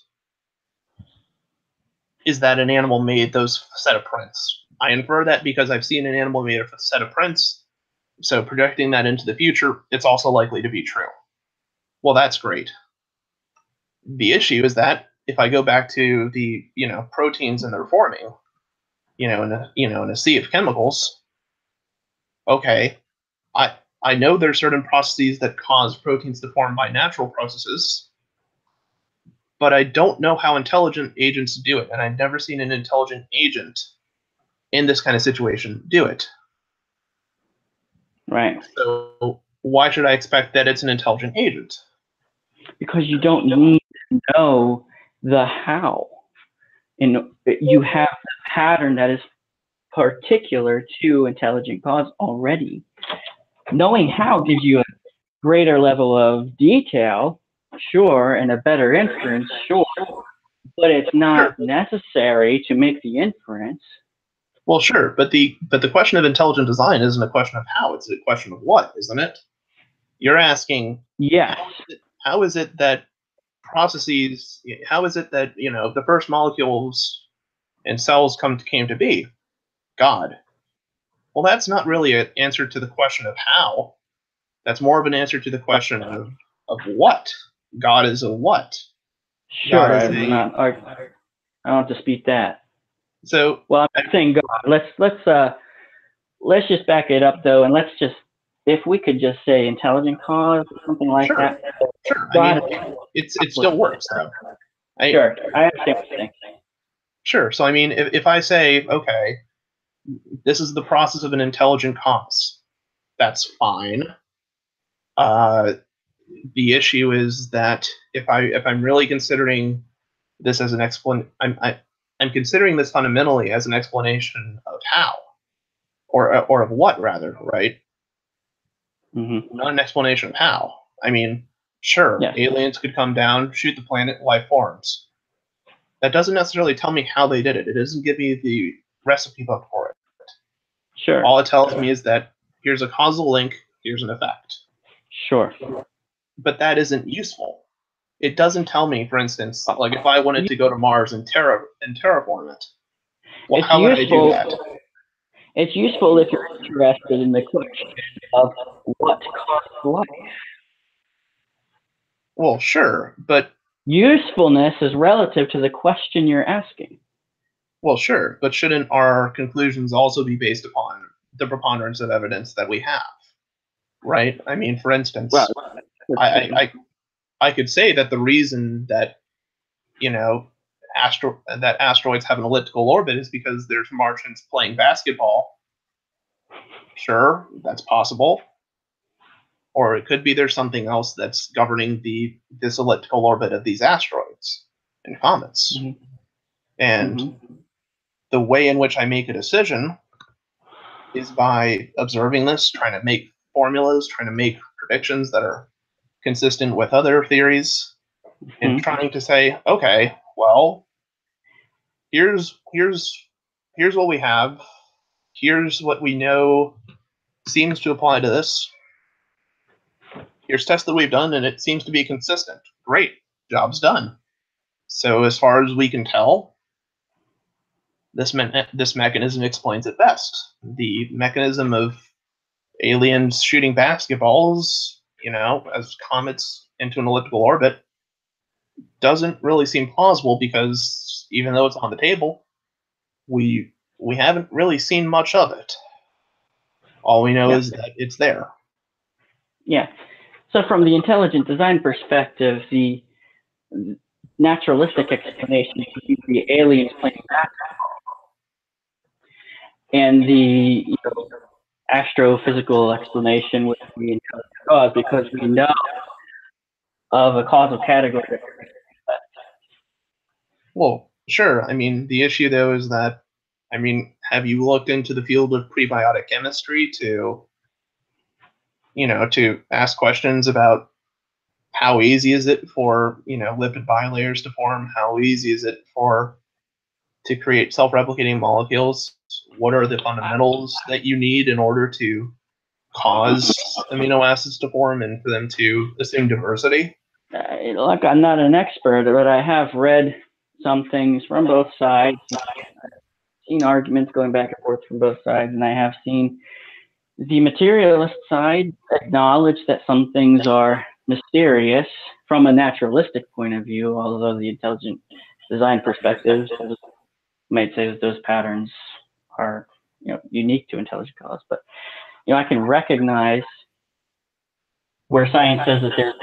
an animal made those set of prints. I infer that because I've seen an animal made a set of prints, so projecting that into the future, it's also likely to be true. Well, that's great. The issue is that if I go back to the, proteins and their forming, in a sea of chemicals, okay, I know there's certain processes that cause proteins to form by natural processes, but I don't know how intelligent agents do it, and I've never seen an intelligent agent in this kind of situation do it. Right. So why should I expect that it's an intelligent agent? Because you don't need to know the how. And you have the pattern that is particular to intelligent cause already. Knowing how gives you a greater level of detail, sure, and a better inference, sure, but it's not necessary to make the inference. Well, sure, but the question of intelligent design isn't a question of how; it's a question of what, isn't it? You're asking, yes, how is it that processes? How is it that the first molecules and cells came to be? God. Well, that's not really an answer to the question of how. That's more of an answer to the question of what. God is a what. Sure, I don't dispute that. So, well, I'm saying God. Let's just back it up though, and if we could just say intelligent cause or something like that. Sure. I mean, it still works though. Sure, I understand what you're saying. Sure. So I mean, if I say, okay, this is the process of an intelligent cause, that's fine. the issue is that if I'm really considering this as an I'm considering this fundamentally as an explanation of how, or of what rather, right? Mm-hmm. Not an explanation of how. I mean, sure, Yeah. aliens could come down, shoot the planet, life forms. That doesn't necessarily tell me how they did it. It doesn't give me the recipe book for it. Sure. All it tells me is that here's a causal link, here's an effect. Sure. But that isn't useful. It doesn't tell me, for instance, like if I wanted to go to Mars and terraform it, well, how would I do that? It's useful if you're interested in the question of what caused life. Well, sure, but Usefulness is relative to the question you're asking. well, sure, but shouldn't our conclusions also be based upon the preponderance of evidence that we have? Right? I mean, for instance, I could say that the reason that that asteroids have an elliptical orbit is because there's Martians playing basketball. Sure, that's possible. Or it could be there's something else that's governing this elliptical orbit of these asteroids and comets. Mm-hmm. And Mm-hmm. the way in which I make a decision is by observing this, trying to make formulas, trying to make predictions that are consistent with other theories, and trying to say, okay, well, here's what we have. Here's what we know seems to apply to this. Here's tests that we've done, and it seems to be consistent. Great, job's done. So as far as we can tell, this mechanism explains it best. The mechanism of aliens shooting basketballs, as comets into an elliptical orbit, doesn't really seem plausible because even though it's on the table, we haven't really seen much of it. All we know is that it's there. Yeah. So from the intelligent design perspective, the naturalistic explanation would be the aliens playing basketball, and the astrophysical explanation would be intelligent cause, because we know of a causal category. Well, sure. I mean, the issue though is that, have you looked into the field of prebiotic chemistry to ask questions about how easy is it for, lipid bilayers to form? How easy is it to create self-replicating molecules? What are the fundamentals that you need in order to cause amino acids to form and for them to assume diversity? Look, I'm not an expert, but I have read some things from both sides. I've seen arguments going back and forth from both sides, and I have seen the materialist side acknowledge that some things are mysterious from a naturalistic point of view, although the intelligent design perspective might say that those patterns are unique to intelligent cause. But I can recognize where science says that there's,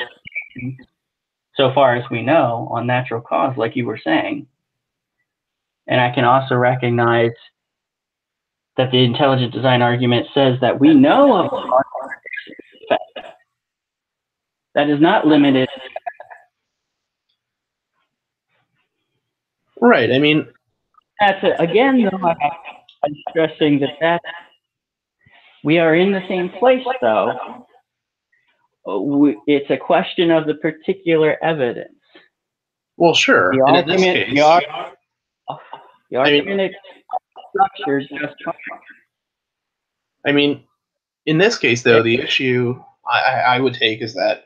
so far as we know, on natural cause, like you were saying. And I can also recognize that the intelligent design argument says that we know of a effect. That is not limited. Right. I mean, That's it. Again, though, I'm stressing that we are in the same place, though. It's a question of the particular evidence. Well, sure. The argument, the argument is structured just fine. I mean, in this case, though, the issue I would take is that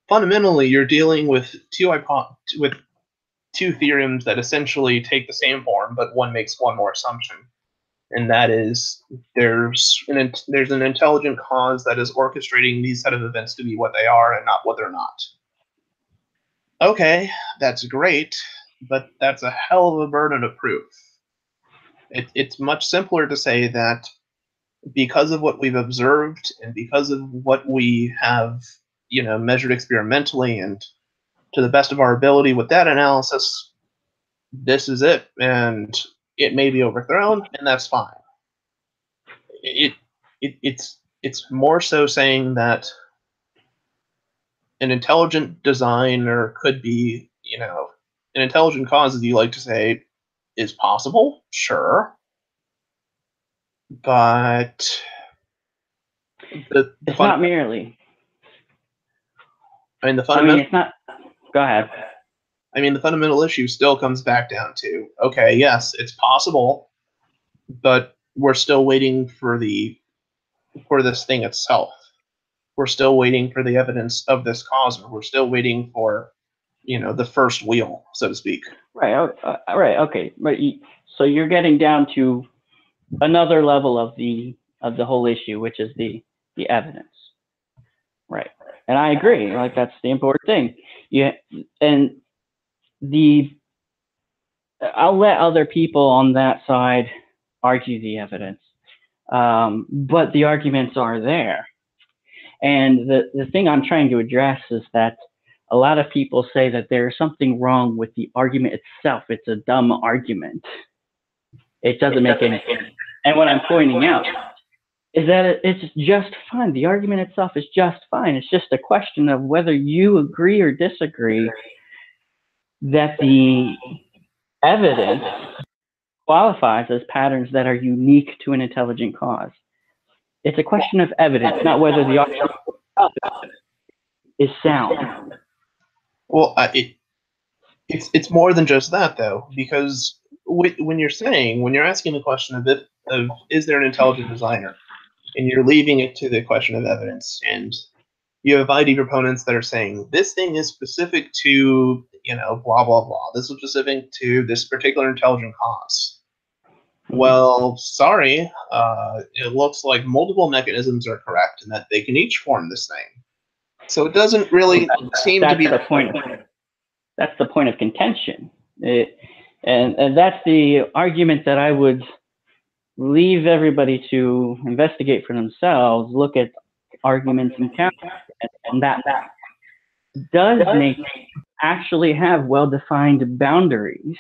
fundamentally you're dealing with two theorems that essentially take the same form, but one makes one more assumption, and that is there's an intelligent cause that is orchestrating these set of events to be what they are and not what they're not. Okay, that's great, but that's a hell of a burden of proof. It's much simpler to say that because of what we've observed and because of what we have, measured experimentally and to the best of our ability with that analysis, this is it, and it may be overthrown, and that's fine. It's more so saying that an intelligent designer could be, an intelligent cause, as you like to say, is possible, sure, but the It's not merely. I mean, the I fundamental. mean, it's not. Go ahead. I mean, the fundamental issue still comes back down to, okay, yes, it's possible, but we're still waiting for this thing itself. We're still waiting for the evidence of this cause. We're still waiting for, the first wheel, so to speak. Right. Right. Okay. But so you're getting down to another level of the whole issue, which is the evidence. Right. And I agree. Like, that's the important thing. Yeah. And I'll let other people on that side argue the evidence, but the arguments are there. And the thing I'm trying to address is that a lot of people say that there's something wrong with the argument itself. It's a dumb argument. It doesn't make any sense. And what I'm pointing out is that it's just fine. The argument itself is just fine. It's just a question of whether you agree or disagree that the evidence qualifies as patterns that are unique to an intelligent cause. It's a question of evidence, not whether the argument is sound. Well, it's more than just that, though, because when you're asking the question of is there an intelligent designer, and you're leaving it to the question of evidence, and you have ID proponents that are saying this thing is specific to blah blah blah. This is specific to this particular intelligent cause. Well, sorry, it looks like multiple mechanisms are correct, and that they can each form this thing. So it doesn't really seem to be the point. That's the point of contention, and that's the argument that I would leave everybody to investigate for themselves. Look at arguments and counter, and that does nature actually have well-defined boundaries,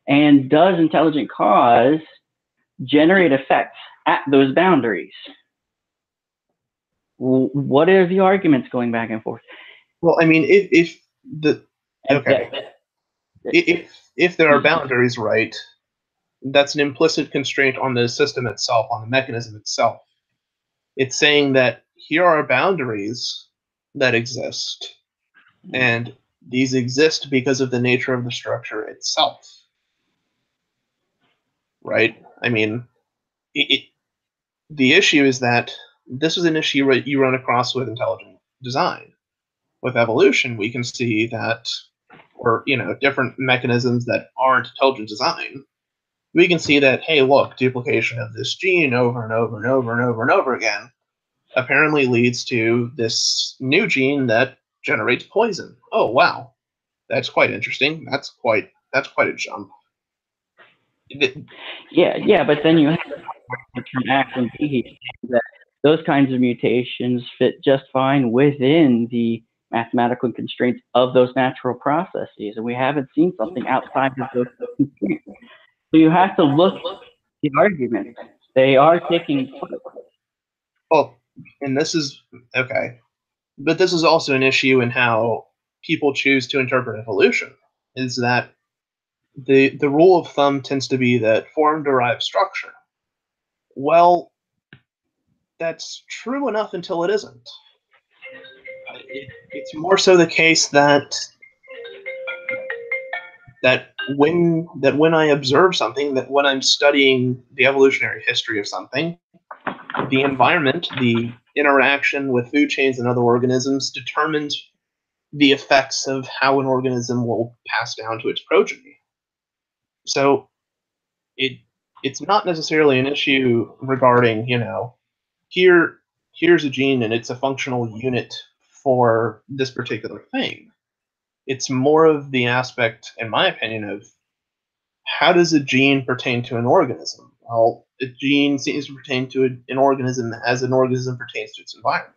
and does intelligent cause generate effects at those boundaries? What are the arguments going back and forth? Well, I mean, if there are boundaries, right, that's an implicit constraint on the system itself, on the mechanism itself. It's saying that here are boundaries that exist, and these exist because of the nature of the structure itself. Right? I mean, the issue is that this is an issue you run across with intelligent design. With evolution, we can see that, or different mechanisms that aren't intelligent design, we can see that, hey, look, duplication of this gene over and over and over and over and over again apparently leads to this new gene that generates poison. Oh wow, that's quite interesting. That's quite a jump. Yeah, but then you have from X and B that those kinds of mutations fit just fine within the mathematical constraints of those natural processes, and we haven't seen something outside of those constraints. So you have to look at the arguments. They are taking place. Well, and this is okay, but this is also an issue in how people choose to interpret evolution. Is that the rule of thumb tends to be that form derives structure. Well, that's true enough until it isn't. It's more so the case that when I observe something, that when I'm studying the evolutionary history of something, the environment, the interaction with food chains and other organisms determines the effects of how an organism will pass down to its progeny. So it's not necessarily an issue regarding, here's a gene and it's a functional unit for this particular thing. It's more of the aspect, in my opinion, of how does a gene pertain to an organism? Well, a gene seems to pertain to an organism as an organism pertains to its environment.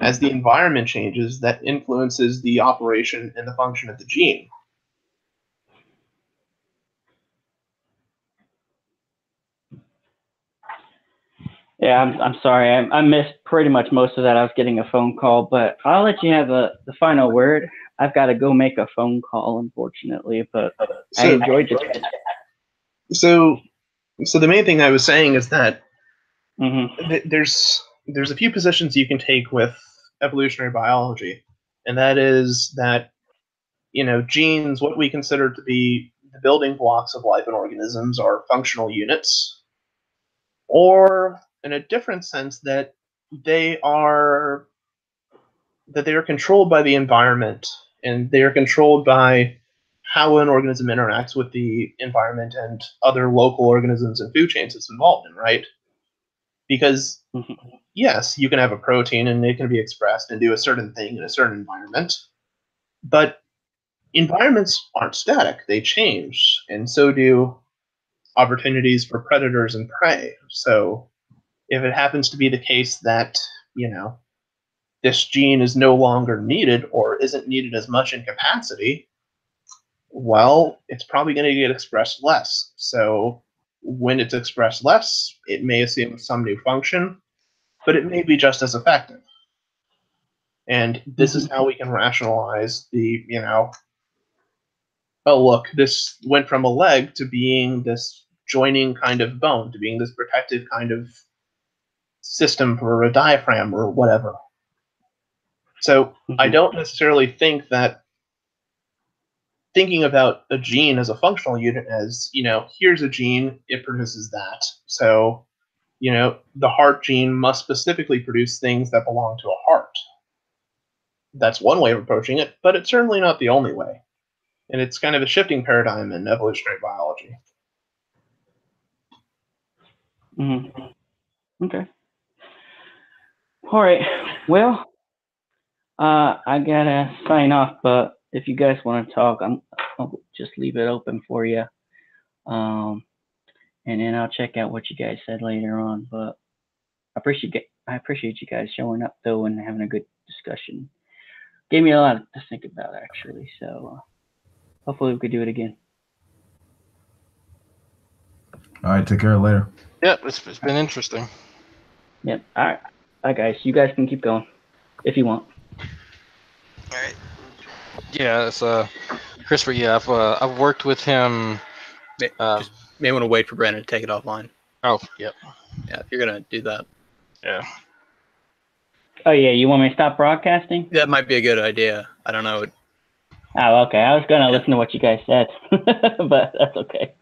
As the environment changes, that influences the operation and the function of the gene. Yeah, I'm sorry. I missed pretty much most of that. I was getting a phone call, but I'll let you have the final word. I've got to go make a phone call, unfortunately, but I So, enjoyed the chat. so, so the main thing I was saying is that Mm-hmm. there's a few positions you can take with evolutionary biology, and that is that genes, what we consider to be the building blocks of life in organisms, are functional units, or in a different sense they are they are controlled by the environment, and they are controlled by how an organism interacts with the environment and other local organisms and food chains it's involved in, right? Because Mm-hmm. yes, you can have a protein and it can be expressed and do a certain thing in a certain environment, but environments aren't static, they change, and so do opportunities for predators and prey. So if it happens to be the case that, this gene is no longer needed or isn't needed as much in capacity, well, it's probably going to get expressed less. So when it's expressed less, it may assume some new function, but it may be just as effective. And this is how we can rationalize oh, look, this went from a leg to being this joining kind of bone, to being this protective kind of system for a diaphragm or whatever. So I don't necessarily think that thinking about a gene as a functional unit as, here's a gene, it produces that. So, the heart gene must specifically produce things that belong to a heart. That's one way of approaching it, but it's certainly not the only way. And it's kind of a shifting paradigm in evolutionary biology. Mm-hmm. Okay. All right. Well, I gotta sign off, but if you guys want to talk, I'll just leave it open for you. And then I'll check out what you guys said later on. But I appreciate you guys showing up though and having a good discussion. Gave me a lot to think about actually. So hopefully we could do it again. All right, take care later. Yep, it's been interesting. Yep. All right. All right, guys. You guys can keep going if you want. All right. Yeah, it's Christopher. Yeah, I've worked with him. Just may want to wait for Brandon to take it offline. Oh, yep. Yeah, if you're gonna do that. Yeah. Oh yeah, you want me to stop broadcasting? That might be a good idea. I don't know. Oh, okay. I was gonna listen to what you guys said, but that's okay.